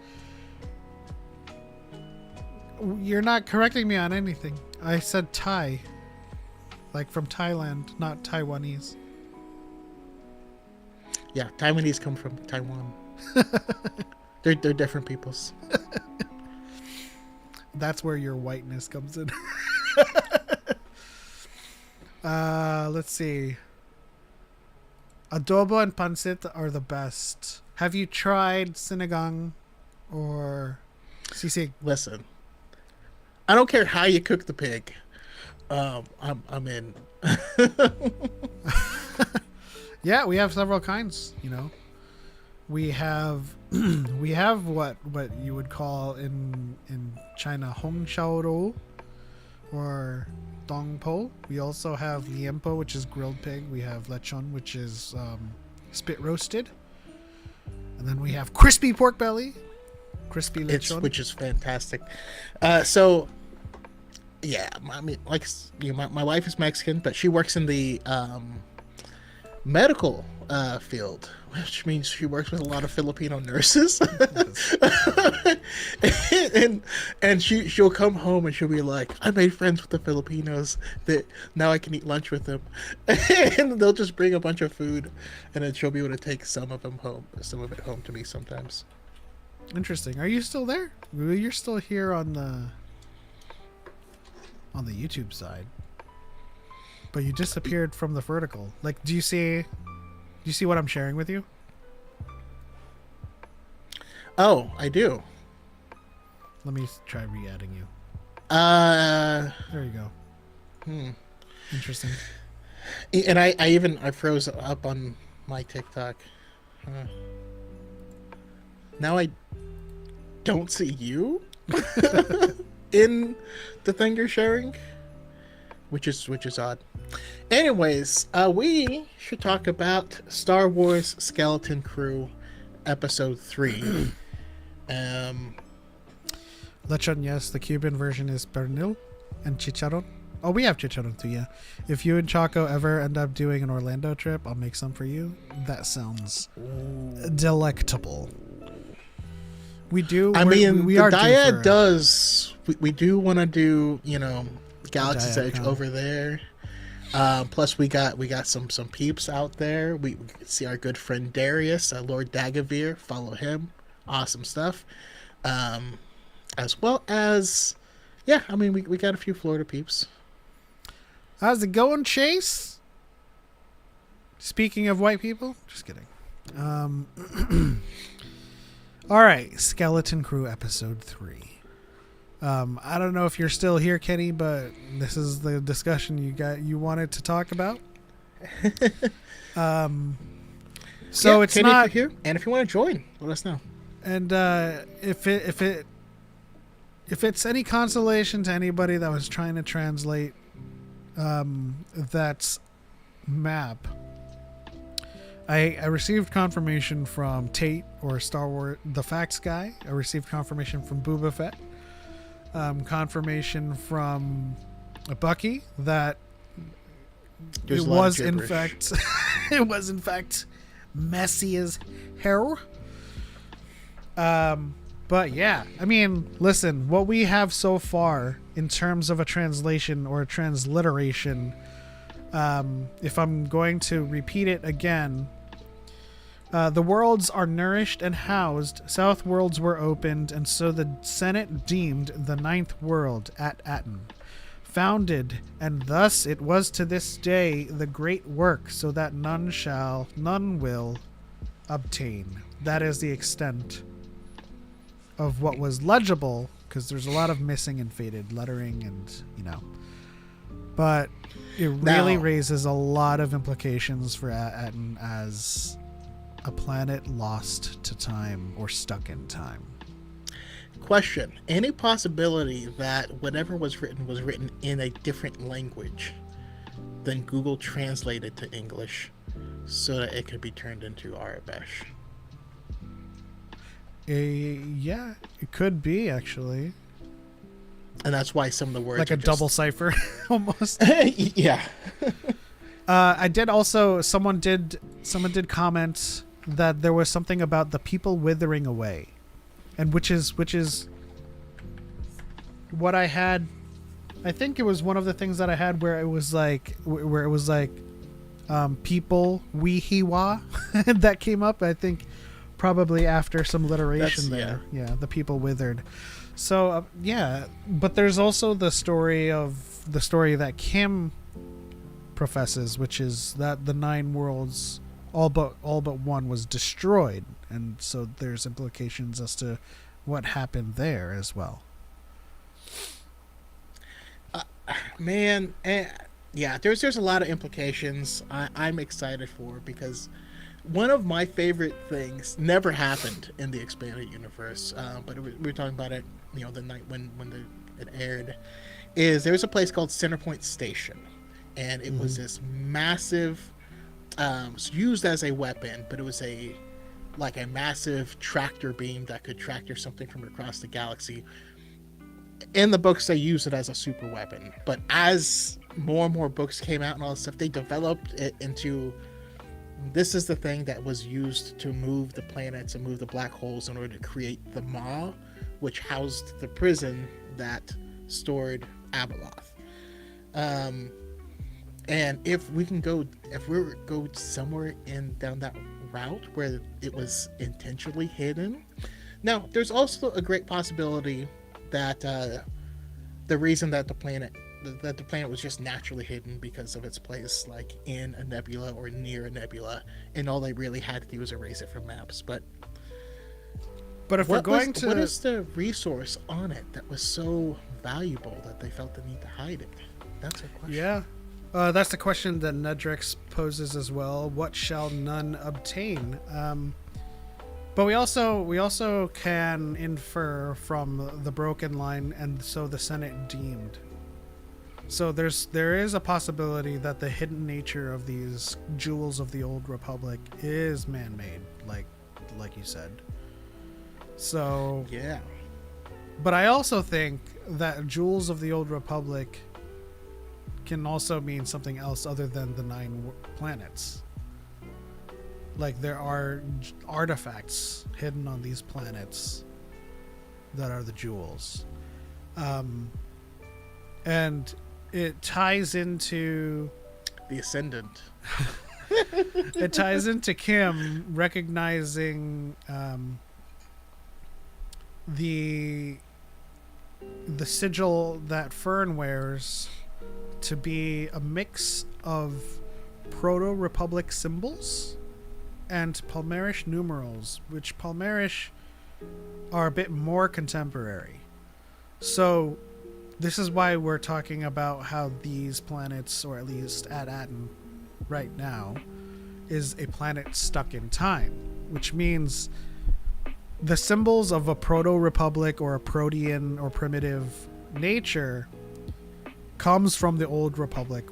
You're not correcting me on anything. I said Thai. Like from Thailand, not Taiwanese. Yeah, Taiwanese come from Taiwan. They're different peoples. That's where your whiteness comes in. Let's see. Adobo and pancit are the best. Have you tried sinigang or sisig? Listen, I don't care how you cook the pig. I'm in. Yeah, we have several kinds. We have what you would call in China Hong Shao Rou, or dongpo. We also have liempo, which is grilled pig. We have lechon, which is spit roasted. And then we have crispy pork belly. Crispy lechon. Which is fantastic. So, yeah, I mean, like, my wife is Mexican, but she works in the medical field, which means she works with a lot of Filipino nurses. and she'll come home and she'll be like, I made friends with the Filipinos that now I can eat lunch with them. And they'll just bring a bunch of food, and then she'll be able to take some of it home to me sometimes. Interesting. Are you still there? You're still here on the YouTube side, but you disappeared from the vertical. Like, do you see what I'm sharing with you? Oh, I do. Let me try re-adding you. There you go. Interesting. And I froze up on my TikTok. Now I don't see you in the thing you're sharing, which is odd. Anyways, we should talk about Star Wars Skeleton Crew Episode 3. Lechon, yes. The Cuban version is pernil and chicharron. Oh, we have chicharron too, yeah. If you and Choco ever end up doing an Orlando trip, I'll make some for you. That sounds delectable. We do. I mean, we the are Dyad does. We do want to do, Galaxy's Dyad Edge con. over there. Plus, we got some peeps out there. We see our good friend Darius, Lord Dagavir. Follow him. Awesome stuff. As well as, yeah. I mean, we got a few Florida peeps. How's it going, Chase? Speaking of white people, just kidding. All right, Skeleton Crew Episode 3. I don't know if you're still here, Kenny, but this is the discussion you wanted to talk about. So yeah, it's Kenny, not if you're here, and if you want to join, let us know. And if it's any consolation to anybody that was trying to translate that map, I received confirmation from Tate, or Star Wars The Facts Guy. I received confirmation from Boba Fett. Confirmation from Bucky that There's it a lot of was in gibberish. fact messy as hell. But yeah, I mean, listen, what we have so far in terms of a translation or a transliteration, if I'm going to repeat it again, the worlds are nourished and housed, south worlds were opened, and so the Senate deemed the ninth world AT ATTIN founded, and thus it was to this day the great work, so that none will obtain. That is the extent of what was legible, because there's a lot of missing and faded lettering, and but it really raises a lot of implications for AT-ATTIN as a planet lost to time or stuck in time. Question: any possibility that whatever was written in a different language than Google translated to English so that it could be turned into Arabic? Yeah, it could be, actually. And that's why some of the words Like are a double cipher, almost. Yeah. I did also, someone did comment that there was something about the people withering away, and which is what I had. I think it was one of the things that I had where it was like people wehiwa that came up. I think probably after some alliteration there. Yeah, the people withered. So yeah, but there's also the story that Kim professes, which is that the nine worlds, all but one, was destroyed, and so there's implications as to what happened there as well. Man, yeah, there's a lot of implications I'm excited for, because one of my favorite things never happened in the expanded universe, but we were talking about it, the night when it aired, is there was a place called Centerpoint Station, and it was this massive, it's used as a weapon, but it was a massive tractor beam that could tractor something from across the galaxy. In the books, they use it as a super weapon, but as more and more books came out and all this stuff, they developed it into, this is the thing that was used to move the planets and move the black holes in order to create the Maw, which housed the prison that stored Abeloth. And if we go somewhere down that route where it was intentionally hidden, now there's also a great possibility that the reason that the planet was just naturally hidden because of its place, like in a nebula or near a nebula, and all they really had to do was erase it from maps. But if we're going to, what is the resource on it that was so valuable that they felt the need to hide it? That's a question. Yeah, that's the question that Nedrix poses as well. What shall none obtain? But we also can infer from the broken line, and so the Senate deemed. So there is a possibility that the hidden nature of these jewels of the Old Republic is man-made, like you said. So yeah. But I also think that jewels of the Old Republic can also mean something else other than the 9 planets. Like, there are artifacts hidden on these planets that are the jewels. And it ties into the Ascendant. It ties into Kim recognizing the sigil that Fern wears to be a mix of Proto-Republic symbols and Palmerish numerals, which Palmerish are a bit more contemporary. So this is why we're talking about how these planets, or at least AT ATTIN right now, is a planet stuck in time, which means the symbols of a proto-republic or a protean or primitive nature comes from the Old Republic,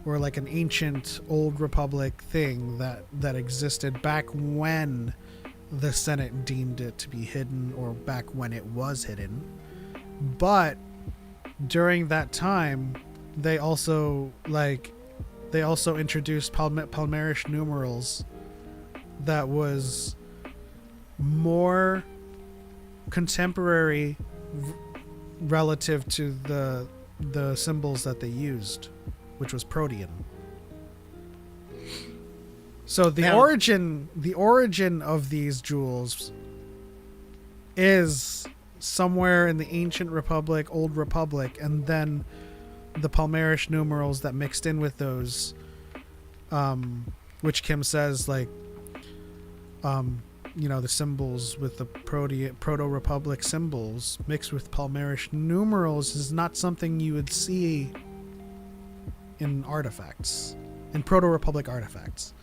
or like an ancient Old Republic thing that existed back when the Senate deemed it to be hidden, or back when it was hidden. But during that time, they also introduced Palmerish numerals that was more contemporary relative to the symbols that they used, which was Protean. So the origin of these jewels is somewhere in the ancient Republic, Old Republic, and then the Palmerish numerals that mixed in with those, which Kim says, like, the symbols with the Proto-Republic symbols mixed with Palmerish numerals is not something you would see in artifacts, in Proto-Republic artifacts.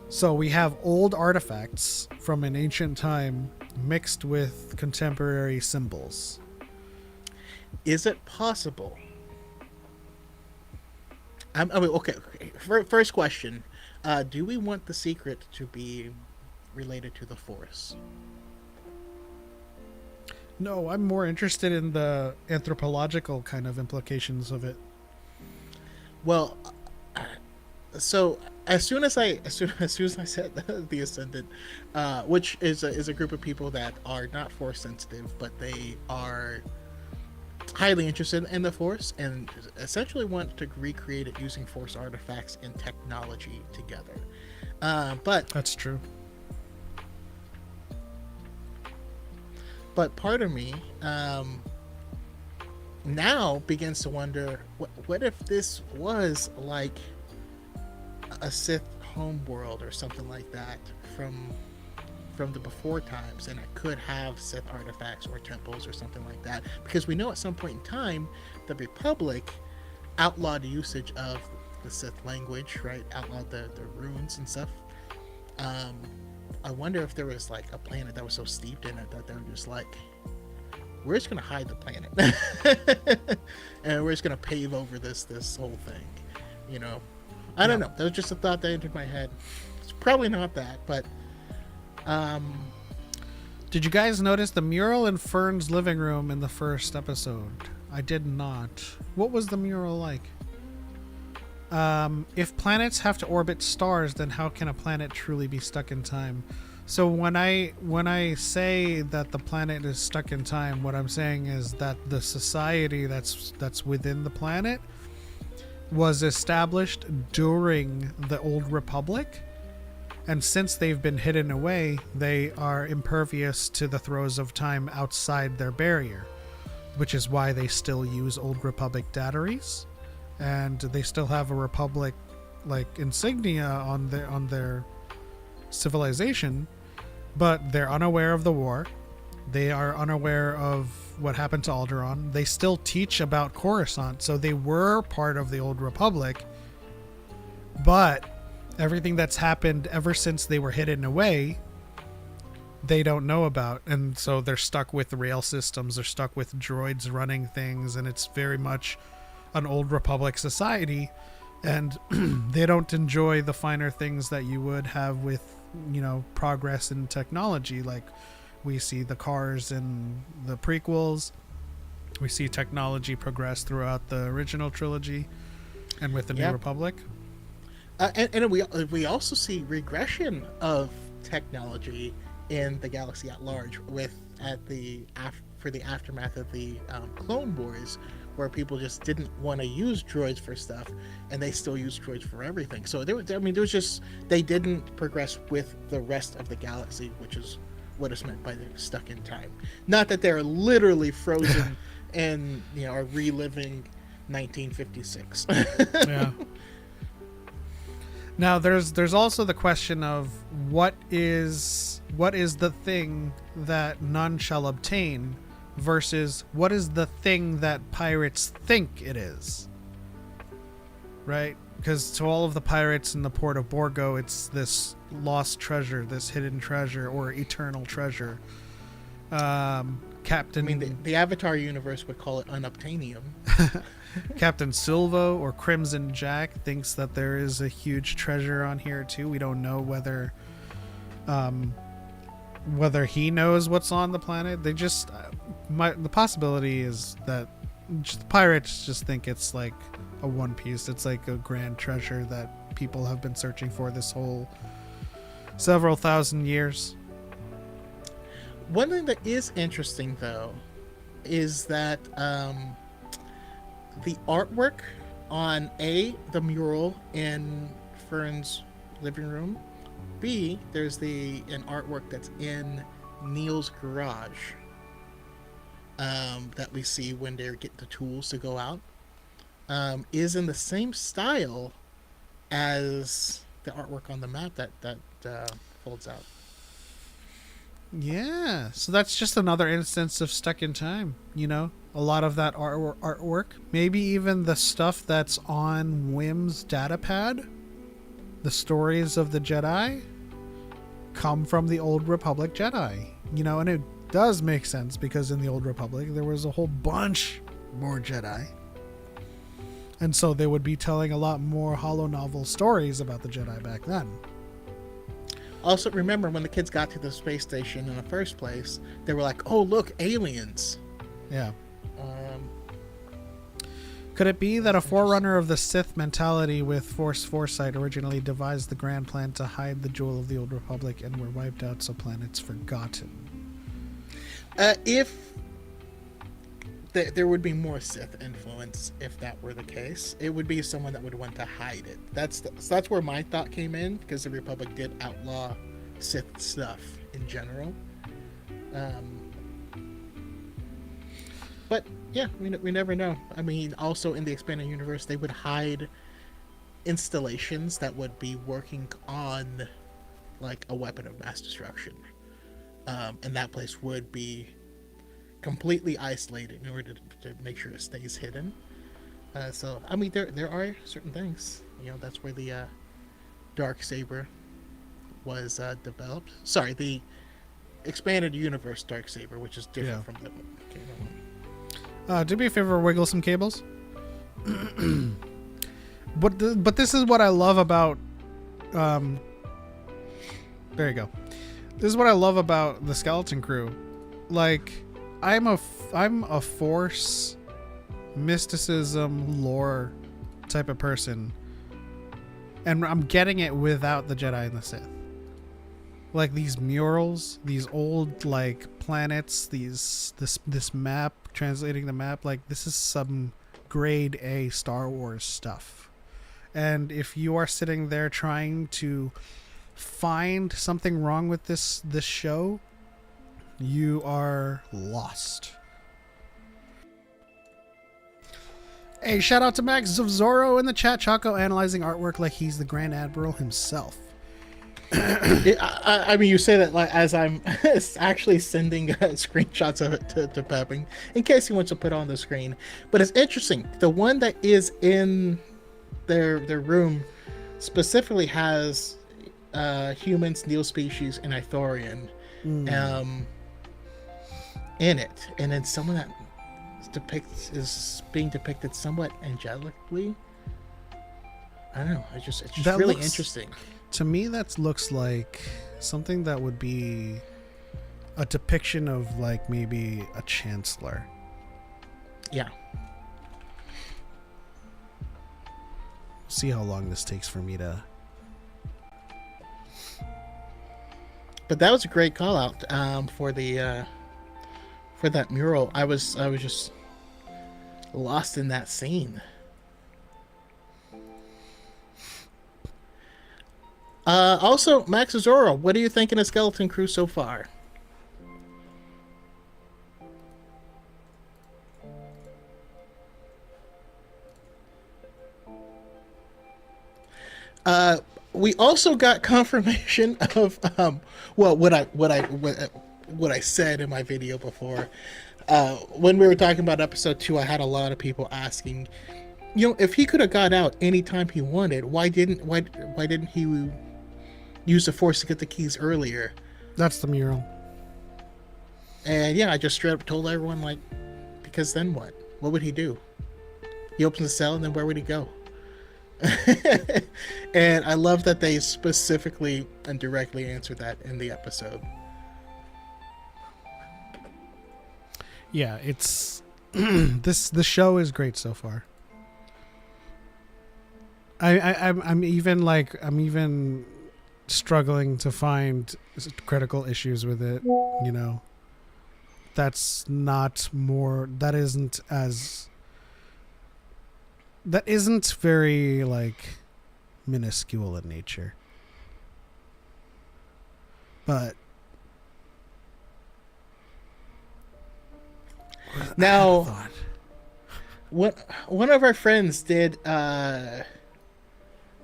So we have old artifacts from an ancient time mixed with contemporary symbols. Is it possible? Okay. First question: do we want the secret to be related to the Force? No, I'm more interested in the anthropological kind of implications of it. Well, so as soon as I said the Ascendant, which is a group of people that are not Force sensitive, but they are highly interested in the Force and essentially want to recreate it using Force artifacts and technology together. But that's true. But part of me now begins to wonder, what if this was like a Sith homeworld or something like that from the before times, and it could have Sith artifacts or temples or something like that, because we know at some point in time the Republic outlawed usage of the Sith language, right? Outlawed the runes and stuff. I wonder if there was like a planet that was so steeped in it that they were just like, we're just gonna hide the planet, and we're just gonna pave over this whole thing. You know, I don't know. That was just a thought that entered my head. It's probably not that, but Did you guys notice the mural in Fern's living room in the first episode? I did not. What was the mural like? If planets have to orbit stars, then how can a planet truly be stuck in time? So when I say that the planet is stuck in time, what I'm saying is that the society that's within the planet was established during the Old Republic, and since they've been hidden away, they are impervious to the throes of time outside their barrier, which is why they still use Old Republic dataries, and they still have a Republic like insignia on their civilization, but they're unaware of the war. They are unaware of what happened to Alderaan. They still teach about Coruscant, so they were part of the Old Republic, but everything that's happened ever since they were hidden away, they don't know about, and so they're stuck with rail systems, they're stuck with droids running things, and it's very much an Old Republic society, and they don't enjoy the finer things that you would have with, you know, progress in technology. Like we see the cars in the prequels, we see technology progress throughout the original trilogy and with the New Republic. And we also see regression of technology in the galaxy at large, for the aftermath of the Clone Wars, where people just didn't want to use droids for stuff, and they still use droids for everything. So there was just, they didn't progress with the rest of the galaxy, which is what is meant by the stuck in time. Not that they're literally frozen and, you know, are reliving 1956. Yeah. Now there's also the question of what is the thing that none shall obtain versus what is the thing that pirates think it is, right? Because to all of the pirates in the port of Borgo, it's this lost treasure, this hidden treasure, or eternal treasure. Captain, I mean, the Avatar universe would call it unobtainium. Captain Silvo or Crimson Jack thinks that there is a huge treasure on here too. We don't know whether he knows what's on the planet. They just the possibility is that the pirates just think it's like a One Piece. It's like a grand treasure that people have been searching for this whole several thousand years. One thing that is interesting, though, is that the artwork on A, the mural in Fern's living room, B, there's an artwork that's in Neil's garage that we see when they get the tools to go out, is in the same style as the artwork on the map that folds out. Yeah, so that's just another instance of stuck in time, you know? A lot of that artwork, maybe even the stuff that's on Wim's datapad, the stories of the Jedi, come from the Old Republic Jedi, you know? And it does make sense because in the Old Republic there was a whole bunch more Jedi. And so they would be telling a lot more holonovel stories about the Jedi back then. Also, remember when the kids got to the space station in the first place, they were like, "Oh, look, aliens." Yeah. Could it be that a forerunner of the Sith mentality with Force foresight originally devised the grand plan to hide the jewel of the Old Republic and were wiped out so planets forgotten? If there would be more Sith influence if that were the case, it would be someone that would want to hide it. That's where my thought came in, because the Republic did outlaw Sith stuff in general. But yeah, we never know. I mean, also in the expanded universe, they would hide installations that would be working on like a weapon of mass destruction, and that place would be completely isolated in order to make sure it stays hidden. So I mean, there are certain things, you know. That's where the dark saber was developed. Sorry, the expanded universe Darksaber, which is different from the canon. Do me a favor, wiggle some cables. But this is what I love about. There you go. This is what I love about the Skeleton Crew. Like, I'm a Force, mysticism, lore type of person, and I'm getting it without the Jedi and the Sith. Like these murals, these old like planets, this map, translating the map, like this is some grade A Star Wars stuff. And if you are sitting there trying to find something wrong with this show, you are lost. Hey, shout out to Max of Zorro in the chat. Choco analyzing artwork like he's the Grand Admiral himself. I mean, you say that like as I'm actually sending screenshots of it to Pepping in case he wants to put on the screen. But it's interesting. The one that is in their room specifically has humans, Neo species, and Ithorian in it, and then someone that is being depicted somewhat angelically. I don't know. It's just that really interesting. To me, that looks like something that would be a depiction of like maybe a chancellor. Yeah. See how long this takes for me to. But that was a great call out for the for that mural. I was just lost in that scene. Also, Max Azora, what are you thinking of Skeleton Crew so far? We also got confirmation of what I said in my video before. When we were talking about episode 2, I had a lot of people asking, if he could have got out anytime he wanted, why didn't he use the Force to get the keys earlier? That's the mural. And yeah, I just straight up told everyone, like, because then what? What would he do? He opens the cell, and then where would he go? And I love that they specifically and directly answered that in the episode. Yeah, it's the show is great so far. I'm even struggling to find critical issues with it. That isn't very like minuscule in nature. But now, one of our friends did.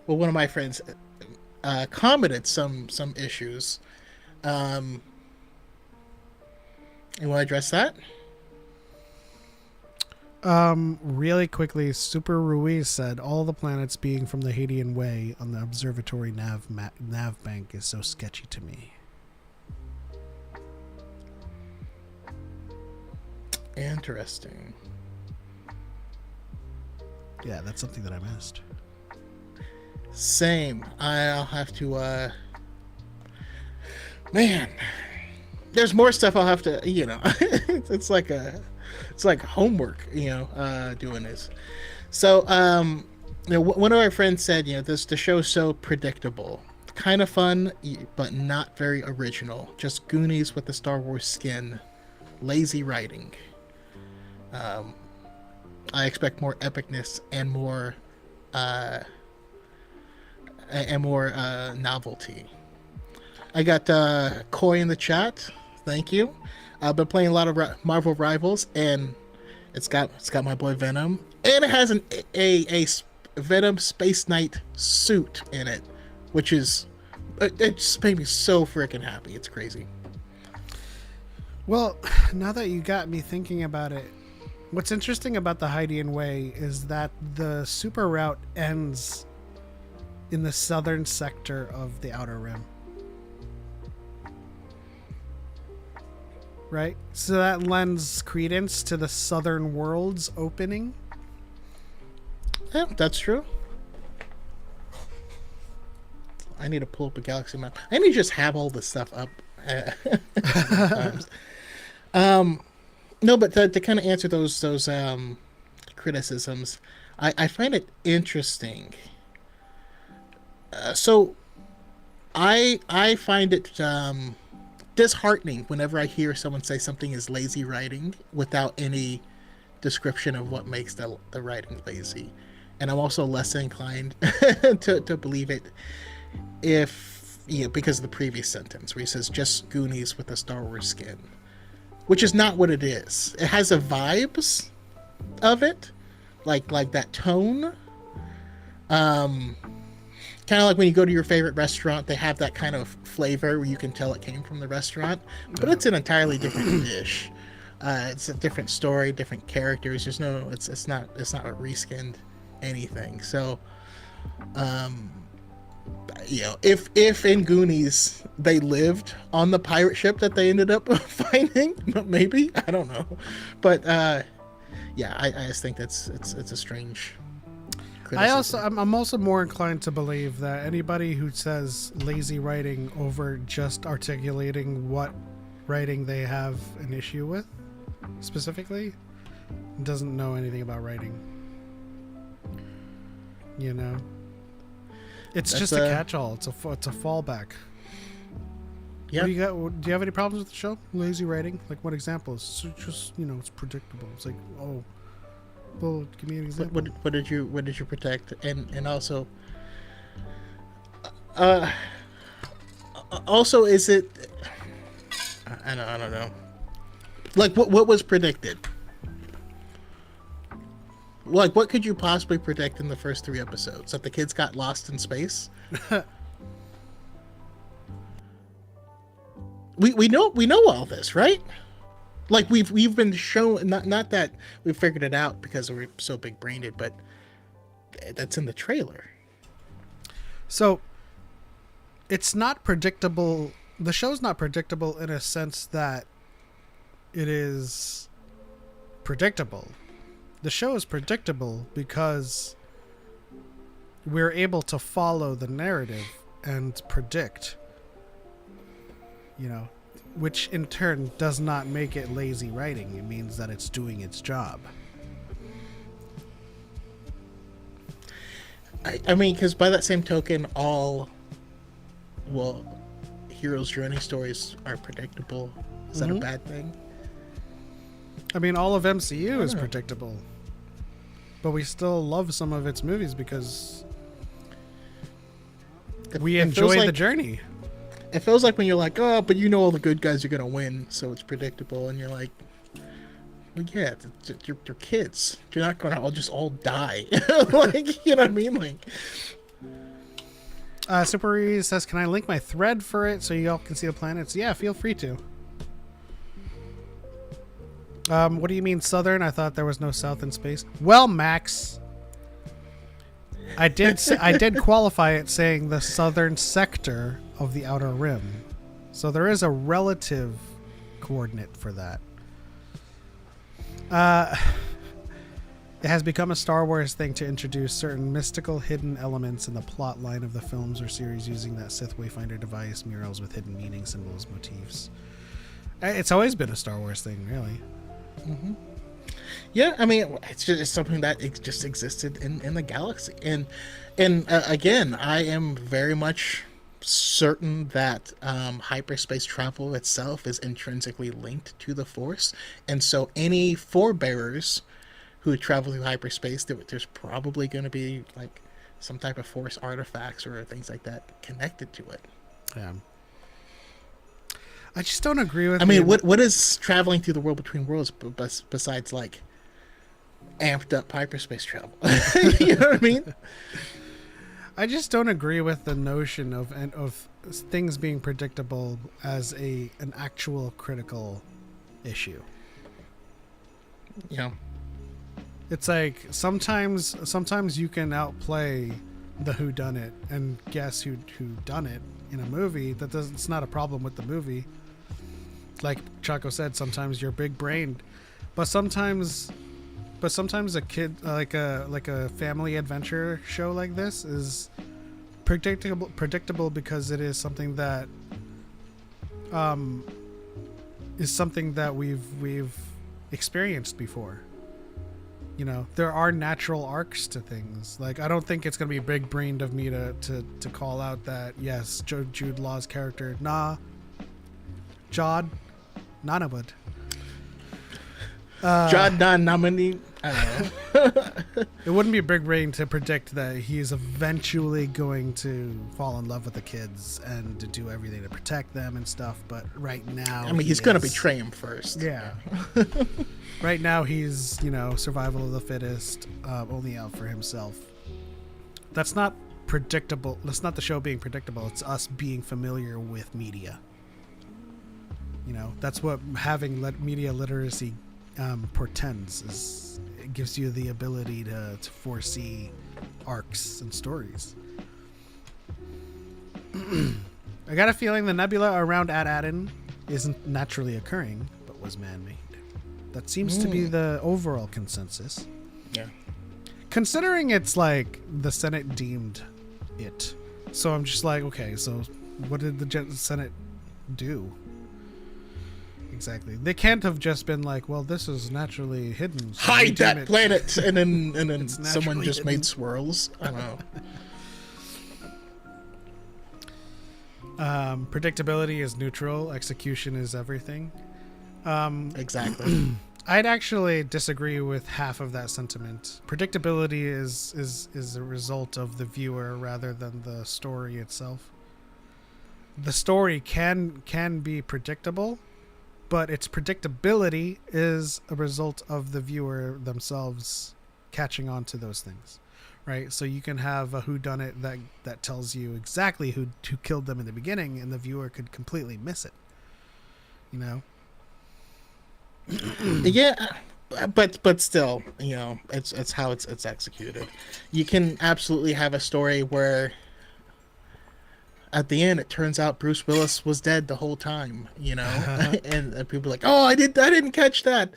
One of my friends commented some issues. You want to address that? Really quickly, Super Ruiz said all the planets being from the Hadean Way on the observatory nav bank is so sketchy to me. Interesting. Yeah, that's something that I missed. Same. I'll have to man, there's more stuff I'll have to, it's like homework, doing this. So one of our friends said, the show's so predictable, kind of fun but not very original, just Goonies with the Star Wars skin, lazy writing. I expect more epicness and more novelty. I got Koi in the chat. Thank you. I've been playing a lot of Marvel Rivals, and it's got my boy Venom, and it has a Venom Space Knight suit in it, which is it just made me so freaking happy. It's crazy. Well, now that you got me thinking about it, what's interesting about the Hadean Way is that the super route ends in the southern sector of the Outer Rim. right? So that lends credence to the Southern Worlds opening. Yeah, that's true. I need to pull up a galaxy map. I need to just have all this stuff up. Times. No, but to kind of answer those criticisms, I find it interesting. So I find it disheartening whenever I hear someone say something is lazy writing without any description of what makes the writing lazy. And I'm also less inclined to believe it if, because of the previous sentence where he says just Goonies with a Star Wars skin, which is not what it is. It has the vibes of it, like that tone. Kind of like when you go to your favorite restaurant, they have that kind of flavor where you can tell it came from the restaurant, but it's an entirely different dish. It's a different story, different characters. There's no, it's not a reskinned anything. So, if in Goonies they lived on the pirate ship that they ended up finding, maybe, I don't know, but I just think it's a strange criticism. I'm also more inclined to believe that anybody who says lazy writing over just articulating what writing they have an issue with specifically doesn't know anything about writing. It's just a catch-all. It's a fallback. Yeah. Do you have any problems with the show? Lazy writing? Like what examples? It's just it's predictable. It's like, oh, well, give me an example. What did you protect? And also, also, is it? I don't know. Like what was predicted? Like, what could you possibly predict in the first 3 episodes? That the kids got lost in space? we know all this, right? Like we've been shown, not that we figured it out because we're so big brained, but that's in the trailer. So it's not predictable. The show's not predictable in a sense that it is predictable. The show is predictable because we're able to follow the narrative and predict, which in turn does not make it lazy writing. It means that it's doing its job. I mean, because by that same token, heroes' journey stories are predictable. Is that a bad thing? I mean, all of MCU is predictable. But we still love some of its movies because we enjoy the journey. It feels like when you're like, oh, but all the good guys are going to win, so it's predictable. And you're like, well, yeah, you're kids. You're not going to all die. Like, you know what I mean? Like, Super Reese says, can I link my thread for it so y'all can see the planets? Yeah, feel free to. What do you mean southern? I thought there was no south in space. Well, Max, I did qualify it saying the southern sector of the outer rim. So there is a relative coordinate for that. It has become a Star Wars thing to introduce certain mystical hidden elements in the plot line of the films or series using that Sith Wayfinder device, murals with hidden meaning, symbols, motifs. It's always been a Star Wars thing, really. Mm-hmm. Yeah, I mean, it's something that just existed in the galaxy, and again, I am very much certain that hyperspace travel itself is intrinsically linked to the Force, and so any forebearers who travel through hyperspace, there's probably going to be like some type of Force artifacts or things like that connected to it. Yeah. I just don't agree with. I mean, what is traveling through the world between worlds besides like amped up hyperspace travel? You know what I mean? I just don't agree with the notion of things being predictable as an actual critical issue. Yeah. It's like sometimes you can outplay the whodunit and guess who done it in a movie. It's not a problem with the movie. like Choco said, sometimes you're big brained, but sometimes a kid like a family adventure show like this is predictable because it is something that we've experienced before. You know, there are natural arcs to things. Like, I don't think it's gonna be big brained of me to call out that yes, Jude Law's character, Jod Nonawwood. Jod nominee. I don't know. It wouldn't be big brain to predict that he is eventually going to fall in love with the kids and to do everything to protect them and stuff. But right now, I mean, he's going to betray him first. Yeah. Right now, he's, survival of the fittest, only out for himself. That's not predictable. That's not the show being predictable. It's us being familiar with media. That's what having media literacy portends. Is it gives you the ability to foresee arcs and stories. I got a feeling the nebula around AT ATTIN isn't naturally occurring, but was man-made. That seems to be the overall consensus. Yeah. Considering it's like the Senate deemed it. So I'm just like, okay, so what did the Senate do? Exactly. They can't have just been like, well, this is naturally hidden. So hide that planet, and then someone just made swirls. I don't know. Predictability is neutral. Execution is everything. Exactly. I'd actually disagree with half of that sentiment. Predictability is a result of the viewer rather than the story itself. The story can be predictable, but its predictability is a result of the viewer themselves catching on to those things, right? So you can have a whodunit that tells you exactly who killed them in the beginning, and the viewer could completely miss it. Yeah, but still, it's how it's executed. You can absolutely have a story where at the end it turns out Bruce Willis was dead the whole time, and people are like, oh, I didn't catch that.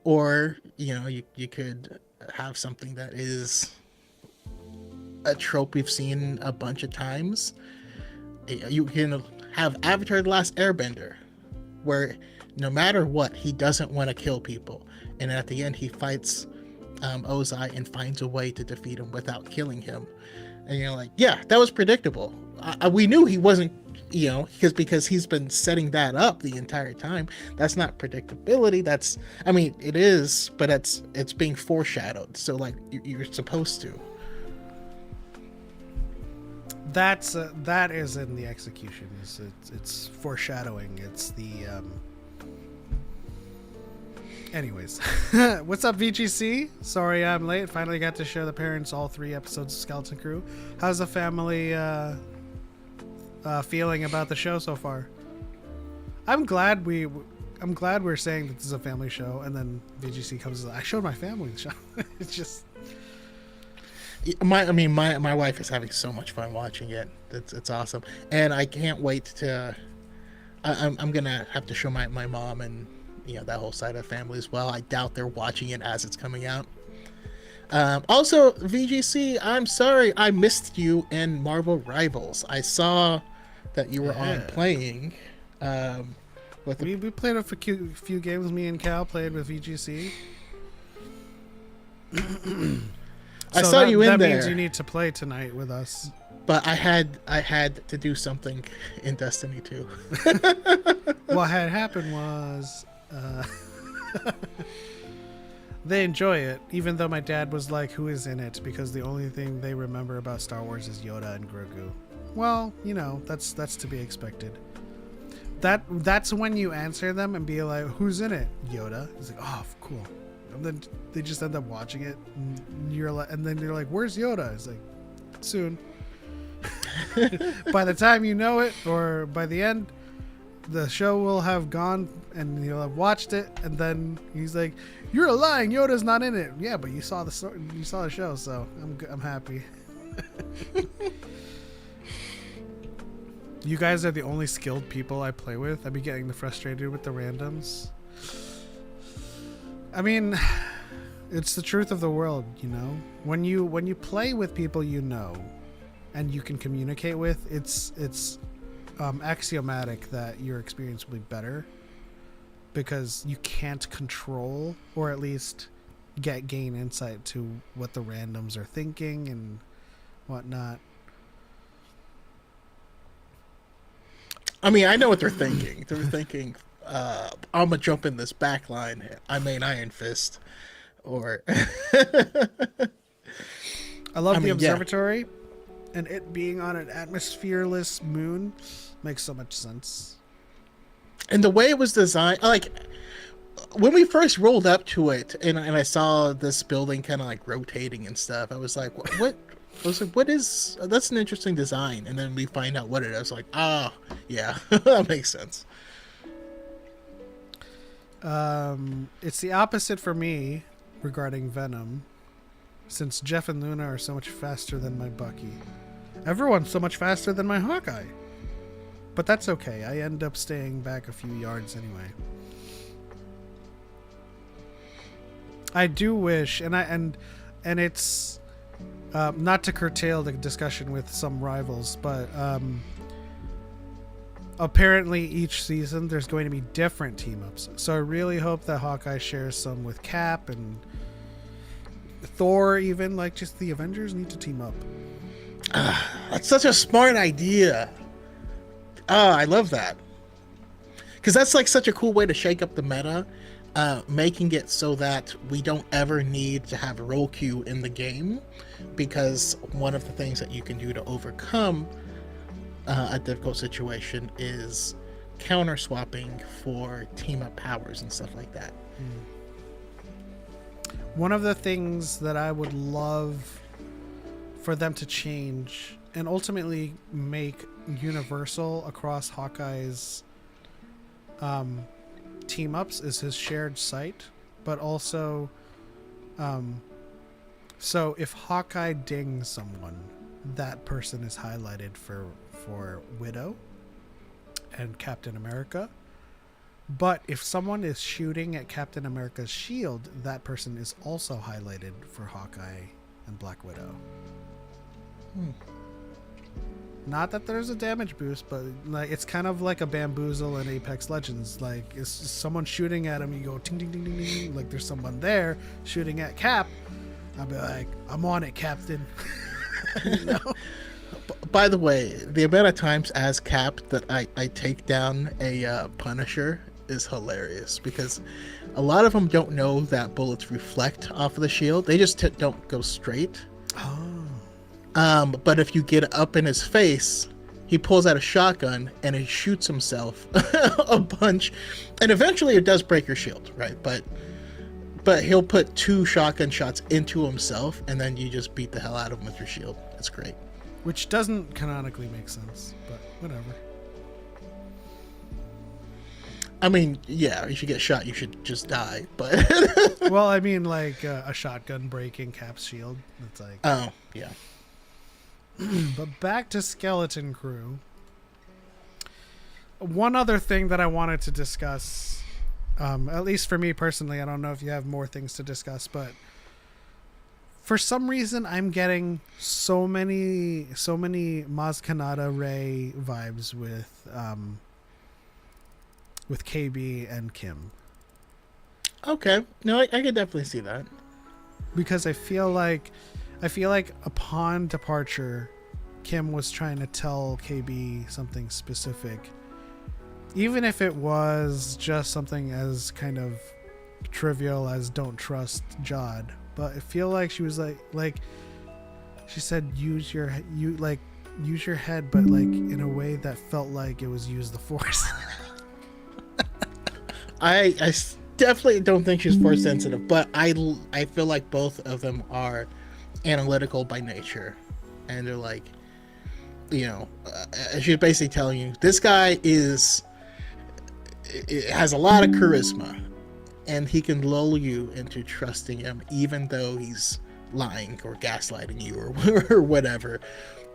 Or you could have something that is a trope we've seen a bunch of times. You can have Avatar: The Last Airbender, where no matter what, he doesn't want to kill people, and at the end he fights Ozai and finds a way to defeat him without killing him. And you're like, yeah, that was predictable. We knew he wasn't, because he's been setting that up the entire time. That's not predictability. It is, but it's being foreshadowed. So like you're supposed to. That is in the execution. It's foreshadowing. It's the. Anyways, what's up, VGC? Sorry I'm late. Finally got to show the parents all 3 episodes of Skeleton Crew. How's the family feeling about the show so far? I'm glad we're saying that this is a family show, and then VGC comes. I showed my family the show. It's just. My wife is having so much fun watching it. It's awesome, and I can't wait to. I'm gonna have to show my mom and that whole side of the family as well. I doubt they're watching it as it's coming out. Also, VGC, I'm sorry I missed you in Marvel Rivals. I saw that you were on playing. We played a few games. Me and Cal played with VGC. I saw you in there. That means you need to play tonight with us. But I had to do something in Destiny 2. What had happened was they enjoy it, even though my dad was like, who is in it? Because the only thing they remember about Star Wars is Yoda and Grogu. Well, that's to be expected. That's when you answer them and be like, who's in it? Yoda. He's like, oh, cool. And then they just end up watching it, and then you're like, where's Yoda? It's like, soon. By the time you know it, or by the end, the show will have gone and you'll have watched it, and then he's like, you're lying, Yoda's not in it. Yeah, but you saw the show, so I'm happy. You guys are the only skilled people I play with. I'd be getting frustrated with the randoms. I mean, it's the truth of the world, you know. When you play with people you know, and you can communicate with, it's axiomatic that your experience will be better, because you can't control, or at least gain insight to what the randoms are thinking and whatnot. I mean, I know what they're thinking. They're thinking, I'm gonna jump in this back line. I mean, Iron Fist, or I love the observatory, and it being on an atmosphereless moon makes so much sense. And the way it was designed, like when we first rolled up to it, and I saw this building kind of like rotating and stuff, I was like, what? I was like, what is? That's an interesting design. And then we find out what it is. I was like, oh, yeah, that makes sense. It's the opposite for me regarding Venom, since Jeff and Luna are so much faster than my Bucky. Everyone's so much faster than my Hawkeye. But that's okay. I end up staying back a few yards anyway. I do wish, and it's not to curtail the discussion with some rivals, but apparently each season there's going to be different team ups. So I really hope that Hawkeye shares some with Cap and Thor, even like just the Avengers need to team up. That's such a smart idea. I love that, because that's like such a cool way to shake up the meta, making it so that we don't ever need to have a roll queue in the game, because one of the things that you can do to overcome a difficult situation is counter swapping for team up powers and stuff like that. One of the things that I would love for them to change and ultimately make universal across Hawkeye's team ups is his shared sight, but also so if Hawkeye dings someone, that person is highlighted for Widow and Captain America. But if someone is shooting at Captain America's shield, that person is also highlighted for Hawkeye and Black Widow. Not that there's a damage boost, but like it's kind of like a bamboozle in Apex Legends. Like it's someone shooting at him, you go ting ting ting ting ting, like there's someone there shooting at Cap. I'll be like, I'm on it, Captain. You know? By the way, the amount of times as Cap that I take down a Punisher is hilarious, because a lot of them don't know that bullets reflect off of the shield. They just don't go straight. But if you get up in his face, he pulls out a shotgun and he shoots himself a bunch, and eventually it does break your shield, right? But he'll put 2 shotgun shots into himself, and then you just beat the hell out of him with your shield. It's great. Which doesn't canonically make sense, but whatever. I mean, yeah, if you get shot, you should just die, but... Well, I mean, like, a shotgun breaking Cap's shield. It's like... Oh, yeah. But back to Skeleton Crew. One other thing that I wanted to discuss, at least for me personally, I don't know if you have more things to discuss, but for some reason I'm getting so many Maz Kanata Ray vibes with KB and Kim. Okay. No, I could definitely see that. Because I feel like upon departure, Kim was trying to tell KB something specific, even if it was just something as kind of trivial as don't trust Jod. But I feel like she was like she said use your head, but like in a way that felt like it was use the Force. I definitely don't think she's Force sensitive, but I feel like both of them are analytical by nature, and they're like, you know, she's basically telling you this guy has a lot of charisma, and he can lull you into trusting him even though he's lying or gaslighting you or whatever.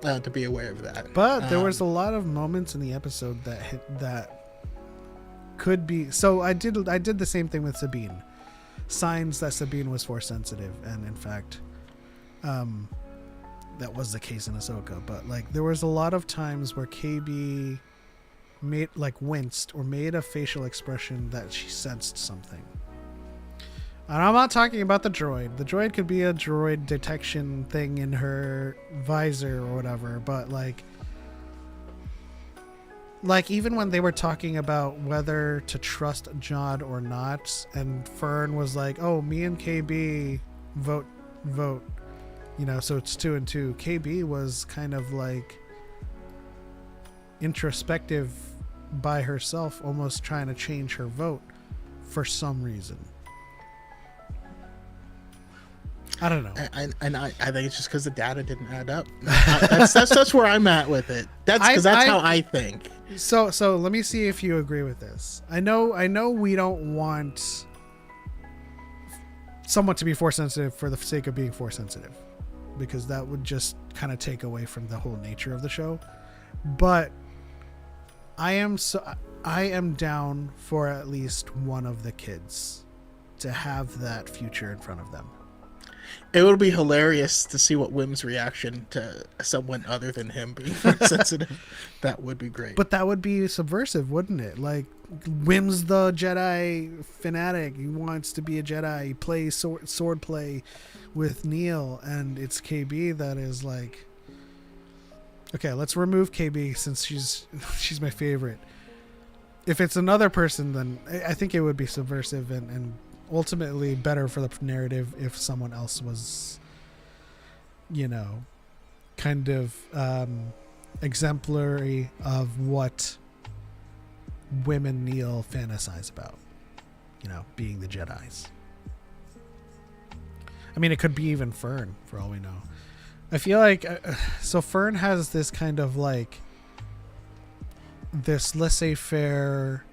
to be aware of that. But there was a lot of moments in the episode that could be. So I did the same thing with Sabine. Signs that Sabine was force sensitive, and in fact, that was the case in Ahsoka. But like, there was a lot of times where KB winced or made a facial expression that she sensed something. And I'm not talking about the droid. The droid could be a droid detection thing in her visor or whatever, but like even when they were talking about whether to trust Jod or not, and Fern was like, "Oh, me and KB vote, so it's 2 and 2." KB was kind of like introspective by herself, almost trying to change her vote for some reason. I don't know. And I think it's just because the data didn't add up. That's where I'm at with it. That's because that's how I think. So let me see if you agree with this. I know we don't want someone to be force sensitive for the sake of being force sensitive, because that would just kind of take away from the whole nature of the show. But I am down for at least one of the kids to have that future in front of them. It would be hilarious to see what Wim's reaction to someone other than him being force sensitive. That would be great. But that would be subversive, wouldn't it? Like, Wim's the Jedi fanatic. He wants to be a Jedi. He plays sword play with Neil, and it's KB that is like, okay, let's remove KB since she's my favorite. If it's another person, then I think it would be subversive and ultimately better for the narrative if someone else was, kind of exemplary of what women Neil fantasize about, being the Jedis. I mean, it could be even Fern, for all we know. I feel like so Fern has this kind of like this laissez-faire,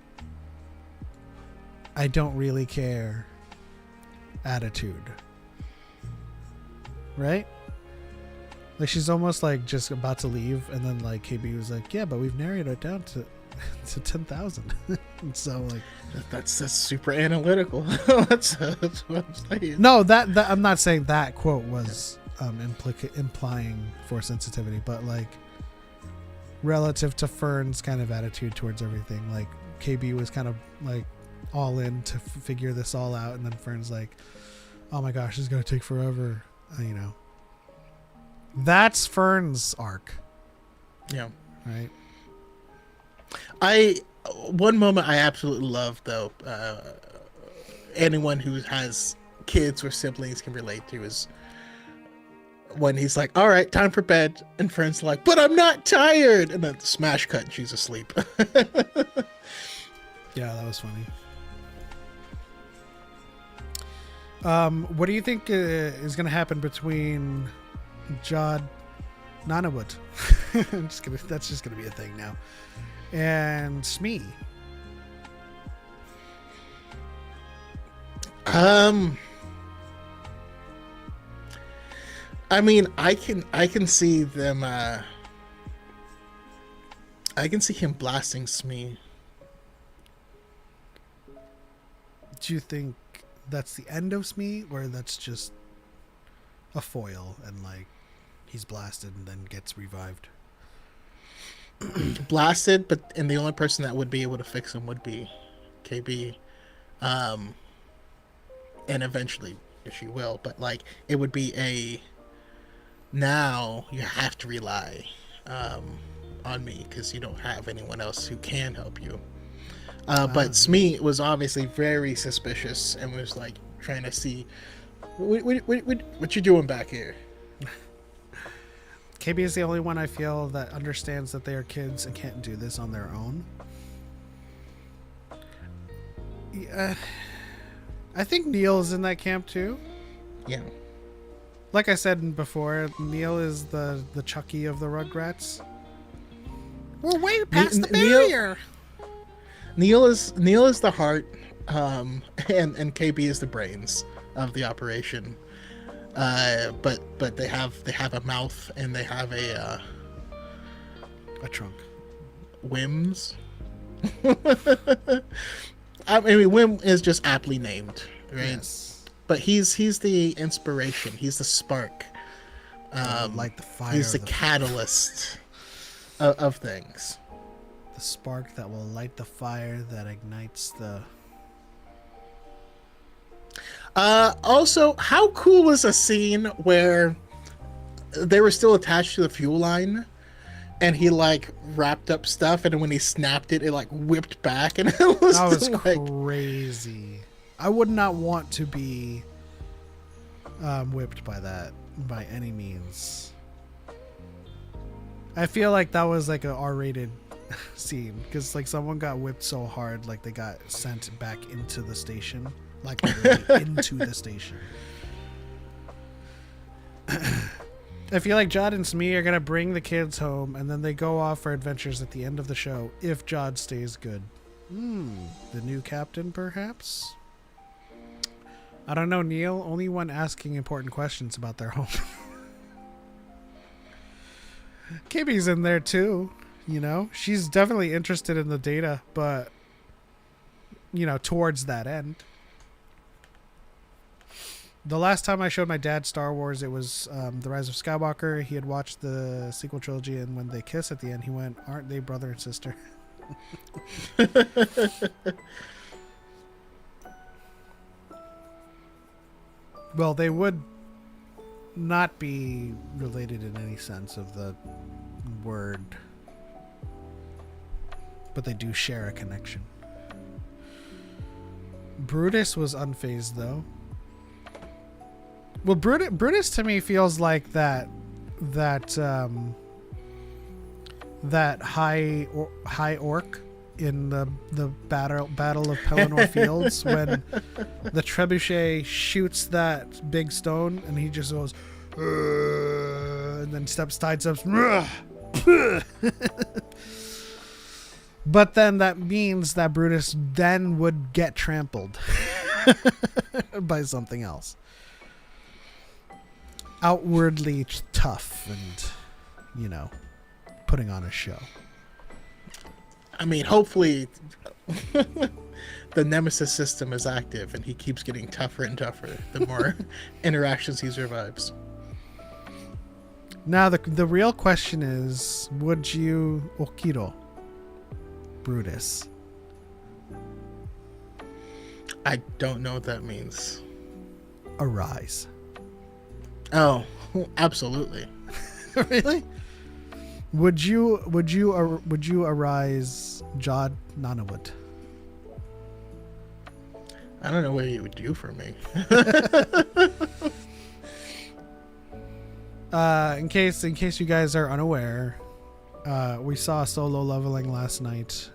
I don't really care attitude, right? Like, she's almost like just about to leave, and then like KB was like, yeah, but we've narrowed it down to 10,000. And so like that's super analytical. that's what I'm saying. No, that I'm not saying that quote was implying force sensitivity, but like relative to Fern's kind of attitude towards everything, like KB was kind of like all in to figure this all out, and then Fern's like, oh my gosh, this is gonna take forever. That's Fern's arc. Yeah. Right. One moment I absolutely love, though, anyone who has kids or siblings can relate to, is when he's like, all right, time for bed, and Fern's like, but I'm not tired, and then smash cut and she's asleep. Yeah, that was funny. What do you think is going to happen between Jod Nanawood? That's just going to be a thing now. And Smee. I mean, I can see them. I can see him blasting Smee. Do you think that's the end of Smee, or that's just a foil and like he's blasted and then gets revived? Blasted, and the only person that would be able to fix him would be KB, and eventually she will. But like, it would be now you have to rely on me because you don't have anyone else who can help you. But Smee was obviously very suspicious and was like trying to see what you doing back here. KB is the only one I feel that understands that they are kids and can't do this on their own. Yeah, I think Neil is in that camp too. Yeah. Like I said before, Neil is the Chucky of the Rugrats. We're way past the barrier. Neil is the heart, and KB is the brains of the operation. But they have a mouth and they have a trunk. Whims. I mean, Whim is just aptly named, right? Yes. But he's the inspiration. He's the spark. Light the fire. He's the catalyst of things. The spark that will light the fire that ignites the. Also, how cool was a scene where they were still attached to the fuel line, and he like wrapped up stuff, and when he snapped it, it like whipped back, and it was, That was like crazy. I would not want to be whipped by that by any means. I feel like that was like a R-rated scene because like someone got whipped so hard, like they got sent back into the station, like literally into the station. I feel like Jod and Smee are gonna bring the kids home, and then they go off for adventures at the end of the show if Jod stays good. The new captain, perhaps. I don't know, Neil. Only one asking important questions about their home. Kibby's in there too. You know, she's definitely interested in the data, but you know, towards that end. The last time I showed my dad Star Wars, it was The Rise of Skywalker. He had watched the sequel trilogy, and when they kiss at the end, he went, "Aren't they brother and sister?" Well, they would not be related in any sense of the word, but they do share a connection. Brutus was unfazed, though. Well, Brutus to me feels like that high orc in the battle of Pelennor Fields when the trebuchet shoots that big stone and he just goes and then sidesteps. But then that means that Brutus then would get trampled by something else. Outwardly tough and, you know, putting on a show. I mean, hopefully the Nemesis system is active and he keeps getting tougher and tougher the more interactions he survives. Now, the real question is, would you Okiro Brutus? I don't know what that means. Arise. Oh, absolutely. Really? Would you arise Jod Nanawood? I don't know what you would do for me. In case you guys are unaware, we saw Solo Leveling last night,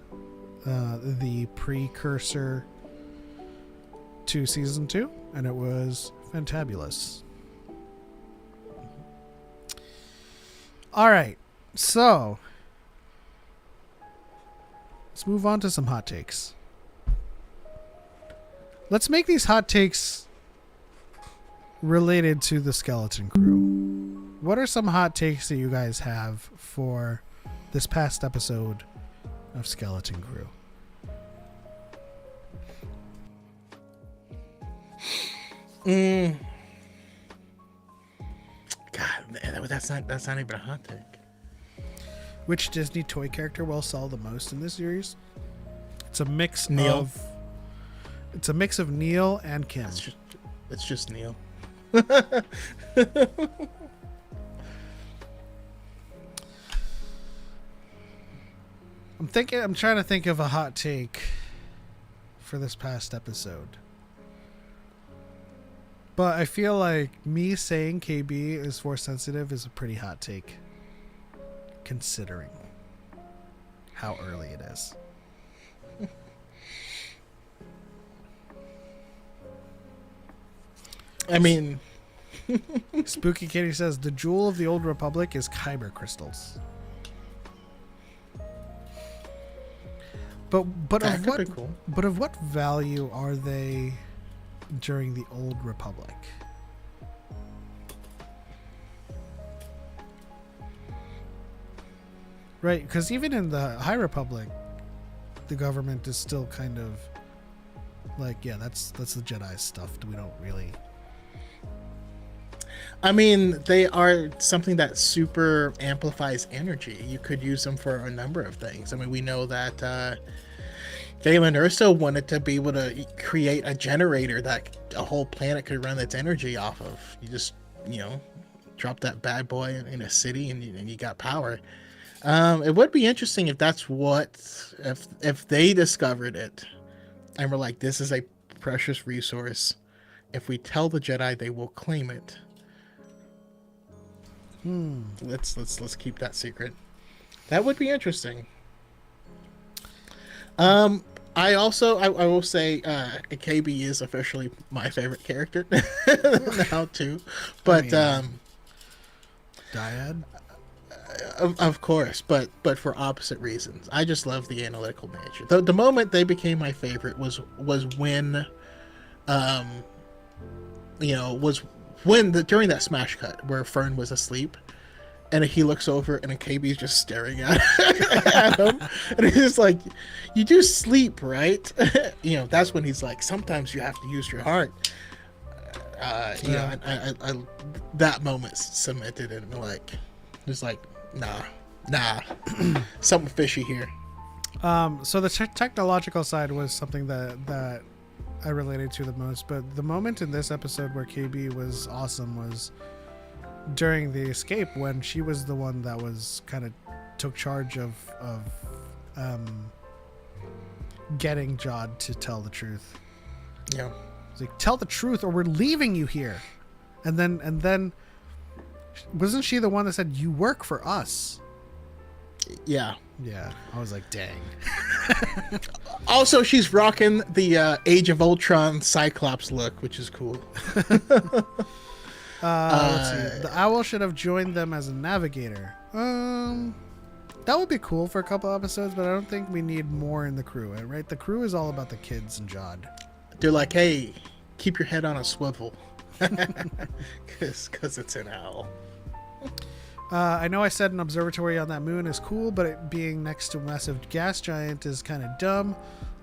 the precursor to season 2, and it was fantabulous. All right, so let's move on to some hot takes. Let's make these hot takes related to the Skeleton Crew. What are some hot takes that you guys have for this past episode of Skeleton Crew? God, that's not even a hot take. Which Disney toy character will sell the most in this series? It's a mix Neil. of. It's a mix of Neil and Kim. It's just Neil. I'm trying to think of a hot take for this past episode. But I feel like me saying KB is force sensitive is a pretty hot take, considering how early it is. I mean, Spooky Kitty says the jewel of the Old Republic is kyber crystals. But that of could what be cool. but of what value are they during the Old Republic? Right, because even in the High Republic, the government is still kind of like, yeah, that's the Jedi stuff. We don't really. I mean, they are something that super amplifies energy. You could use them for a number of things. I mean, we know that Galen Erso wanted to be able to create a generator that a whole planet could run its energy off of. You just, drop that bad boy in a city and you got power. It would be interesting if that's if they discovered it and were like, this is a precious resource. If we tell the Jedi, they will claim it. Let's keep that secret. That would be interesting. I will say KB is officially my favorite character now too, but Dyad. Of course, but for opposite reasons. I just love the analytical nature. The moment they became my favorite was when, during that smash cut where Fern was asleep, and he looks over and KB's just staring at him, and he's like, "You do sleep, right?" That's when he's like, "Sometimes you have to use your heart." I that moment cemented it, and it's like. Nah, something fishy here. So the technological side was something that I related to the most, but the moment in this episode where KB was awesome was during the escape, when she was the one that was kind of took charge of getting Jod to tell the truth. Yeah, it's like, tell the truth or we're leaving you here. And then wasn't she the one that said, you work for us? Yeah. I was like, dang. Also, she's rocking the Age of Ultron Cyclops look, which is cool. Let's see. The owl should have joined them as a navigator. That would be cool for a couple episodes, but I don't think we need more in the crew, right? The crew is all about the kids and Jod. They're like, hey, keep your head on a swivel. Because it's an owl. I know I said an observatory on that moon is cool, but it being next to a massive gas giant is kind of dumb,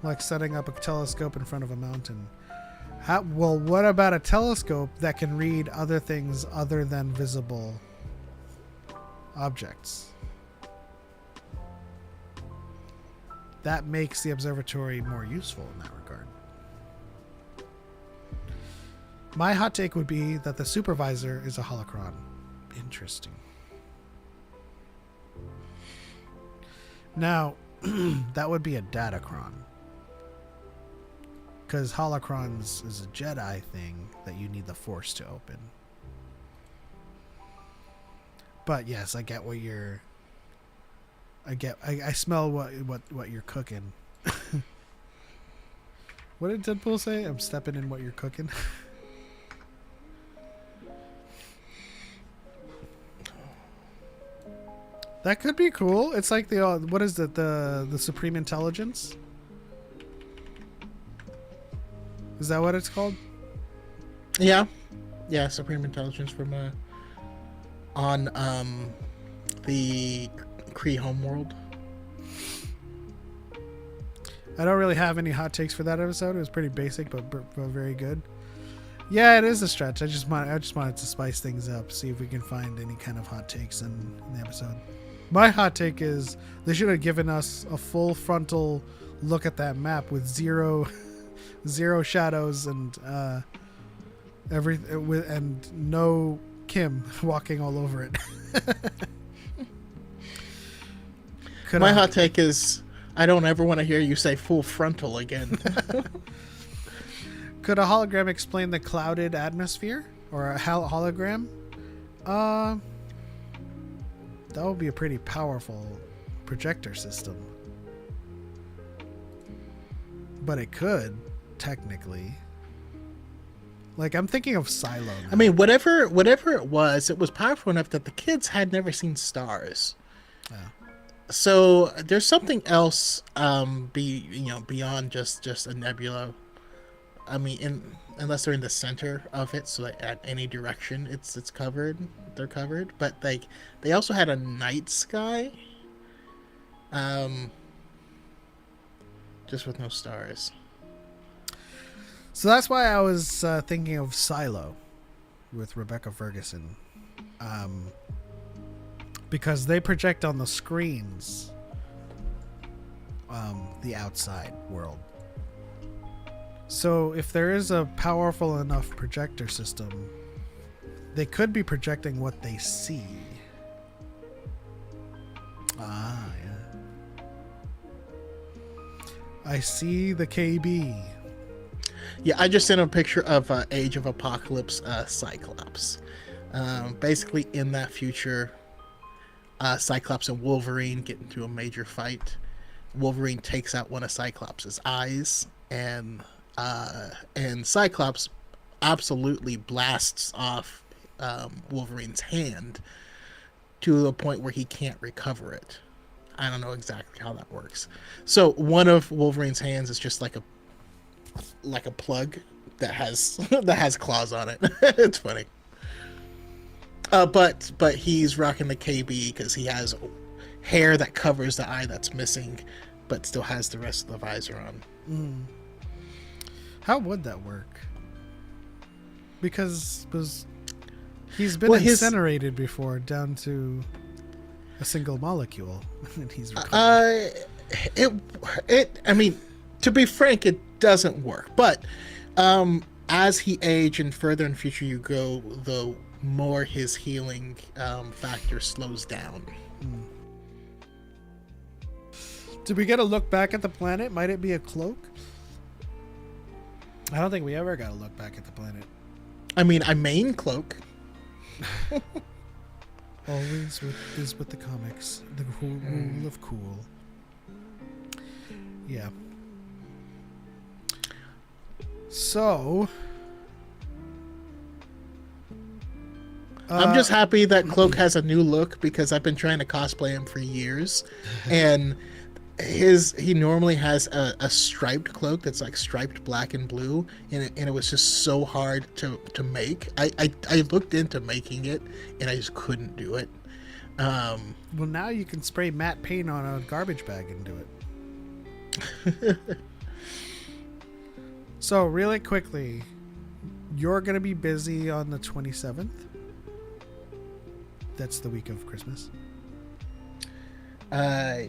like setting up a telescope in front of a mountain. Well, what about a telescope that can read other things other than visible objects? That makes the observatory more useful in that regard. My hot take would be that the supervisor is a holocron. Interesting. Now, that would be a datacron. Because holocrons is a Jedi thing that you need the Force to open. But yes, I get what you're... I smell what you're cooking. What did Deadpool say? I'm stepping in what you're cooking. That could be cool. It's like the what is it? The Supreme Intelligence? Is that what it's called? Yeah, Supreme Intelligence from on the Kree homeworld. I don't really have any hot takes for that episode. It was pretty basic, but very good. Yeah, it is a stretch. I just wanted to spice things up, see if we can find any kind of hot takes in the episode. My hot take is they should have given us a full frontal look at that map with zero shadows and and no Kim walking all over it. My hot take is I don't ever want to hear you say full frontal again. Could a hologram explain the clouded atmosphere? Or a hologram? That would be a pretty powerful projector system. But it could, technically. Like, I'm thinking of Silo now. I mean, whatever it was powerful enough that the kids had never seen stars. Yeah. So there's something else beyond just a nebula. I mean, unless they're in the center of it, so at any direction it's covered, they're covered. But they also had a night sky, Just with no stars. So that's why I was thinking of Silo with Rebecca Ferguson. Because they project on the screens the outside world. So if there is a powerful enough projector system, they could be projecting what they see. Ah, yeah. I see the KB. Yeah, I just sent a picture of Age of Apocalypse Cyclops. Basically, in that future, Cyclops and Wolverine get into a major fight. Wolverine takes out one of Cyclops' eyes, and Cyclops absolutely blasts off Wolverine's hand to the point where he can't recover it. I don't know exactly how that works. So one of Wolverine's hands is just like a plug that has that has claws on it. It's funny. But he's rocking the KB because he has hair that covers the eye that's missing, but still has the rest of the visor on. How would that work? Because he's been incinerated before down to a single molecule, and he's recovered. I mean, to be frank, it doesn't work. But as he age and further in future you go, the more his healing factor slows down. Did we get a look back at the planet? Might it be a cloak? I don't think we ever got a look back at the planet. I mean, I main cloak. Always with the comics. The rule of cool. Yeah. So I'm just happy that Cloak has a new look because I've been trying to cosplay him for years, and he normally has a striped cloak that's like striped black and blue, and it was just so hard to make. I looked into making it and I just couldn't do it. Well, now you can spray matte paint on a garbage bag and do it. So really quickly, you're gonna be busy on the 27th. That's the week of Christmas. I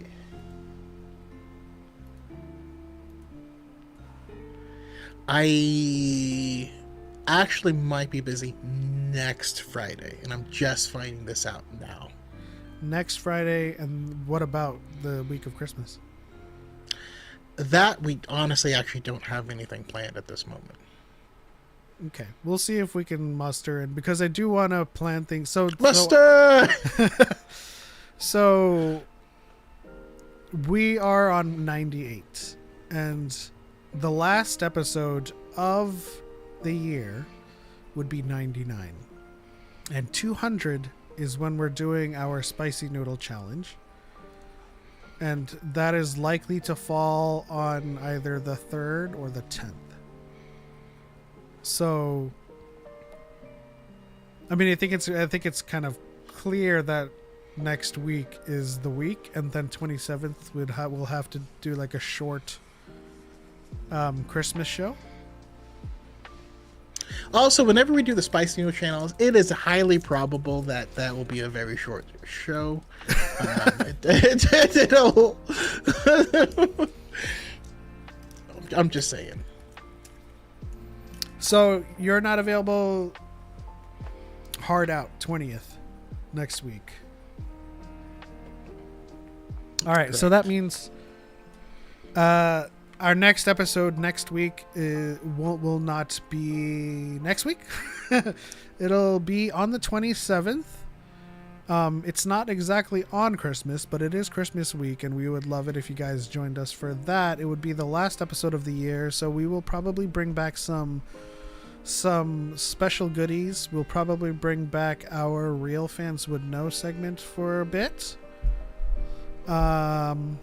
actually might be busy next Friday, and I'm just finding this out now. Next Friday, and what about the week of Christmas? That we honestly actually don't have anything planned at this moment. Okay, we'll see if we can muster in, because I do want to plan things. So we are on 98, and the last episode of the year would be 99, and 200 is when we're doing our spicy noodle challenge, and that is likely to fall on either the 3rd or the 10th. So I mean, I think it's kind of clear that next week is the week, and then 27th we'll have to do like a short Christmas show. Also, whenever we do the Spicy Noodle channels, it is highly probable that will be a very short show. I'm just saying. So you're not available hard out 20th next week. All right. Correct. So that means our next episode next week will not be next week. It'll be on the 27th. It's not exactly on Christmas, but it is Christmas week, and we would love it if you guys joined us for that. It would be the last episode of the year, so we will probably bring back some special goodies. We'll probably bring back our Real Fans Would Know segment for a bit. And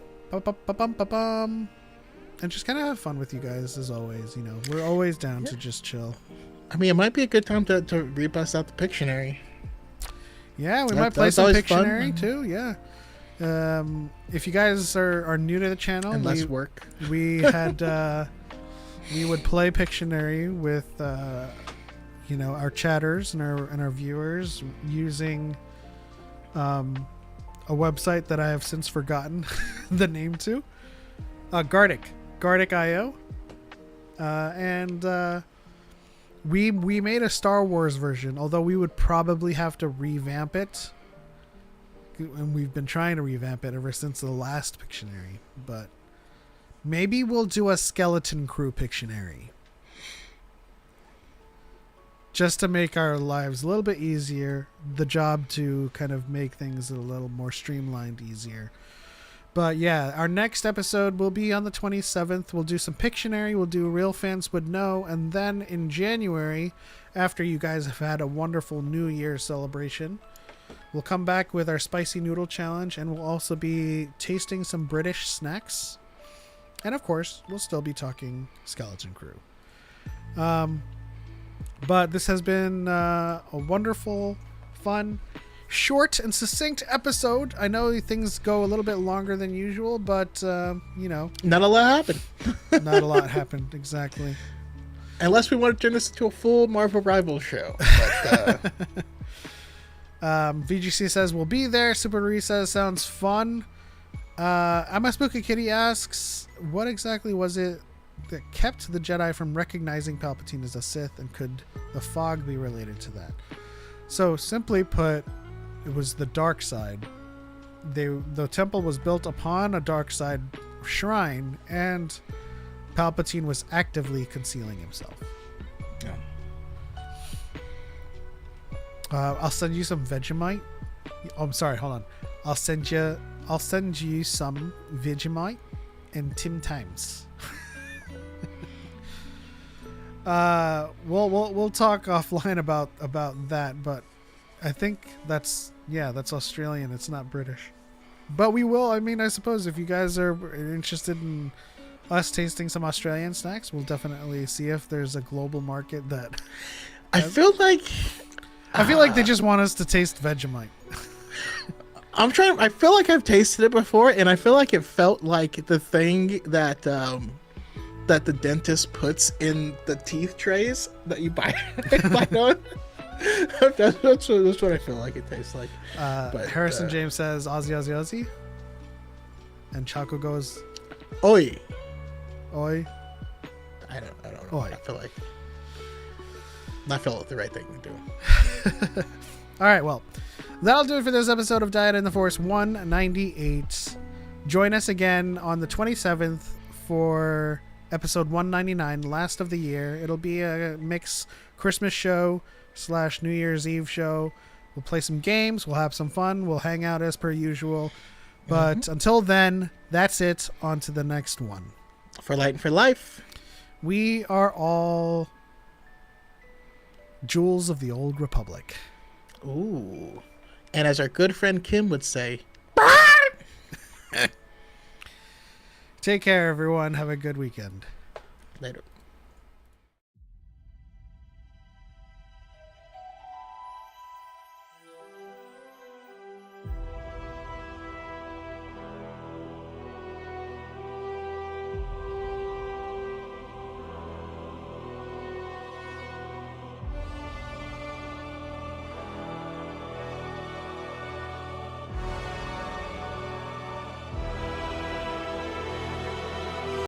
just kind of have fun with you guys as always. You know, we're always down to just chill. I mean, it might be a good time to re-bust out the Pictionary. Yeah, we might play some Pictionary too. Yeah. If you guys are new to the channel, And less work. we had we would play Pictionary with our chatters and our viewers using a website that I have since forgotten the name to, Gardic.io, and we made a Star Wars version, although we would probably have to revamp it, and we've been trying to revamp it ever since the last Pictionary, but maybe we'll do a Skeleton Crew Pictionary. Just to make our lives a little bit easier, the job to kind of make things a little more streamlined, easier. But yeah, our next episode will be on the 27th. We'll do some Pictionary, we'll do Real Fans Would Know, and then in January, after you guys have had a wonderful New Year celebration, we'll come back with our Spicy Noodle Challenge, and we'll also be tasting some British snacks. And of course, we'll still be talking Skeleton Crew. But this has been a wonderful, fun, short and succinct episode. I know things go a little bit longer than usual, but, Not a lot happened. not a lot happened. Exactly. Unless we want to turn this into a full Marvel Rivals show. But, VGC says we'll be there. Super Marie says sounds fun. I'm a Spooky Kitty asks, what exactly was it that kept the Jedi from recognizing Palpatine as a Sith, and could the fog be related to that? So simply put, it was the dark side. The temple was built upon a dark side shrine, and Palpatine was actively concealing himself. yeah. I'll send you some Vegemite. Oh, I'm sorry, hold on. I'll send you some Vegemite and Tim Tams. We'll talk offline about that, but I think that's Australian. It's not British, but we will. I mean, I suppose if you guys are interested in us tasting some Australian snacks, we'll definitely see if there's a global market that. I feel like they just want us to taste Vegemite. I feel like I've tasted it before, and I feel like it felt like the thing that the dentist puts in the teeth trays that you buy. That's what I feel like it tastes like. But Harrison James says Aussie, Aussie, Aussie. And Choco goes, Oi. Oi. I don't know. Oi. I feel like the right thing to do. All right, well, that'll do it for this episode of Dyad in the Force 198. Join us again on the 27th for episode 199, last of the year. It'll be a mix Christmas show / New Year's Eve show. We'll play some games. We'll have some fun. We'll hang out as per usual. But until then, that's it. On to the next one. For light and for life. We are all jewels of the old republic. Ooh. And as our good friend Kim would say, Take care, everyone. Have a good weekend. later.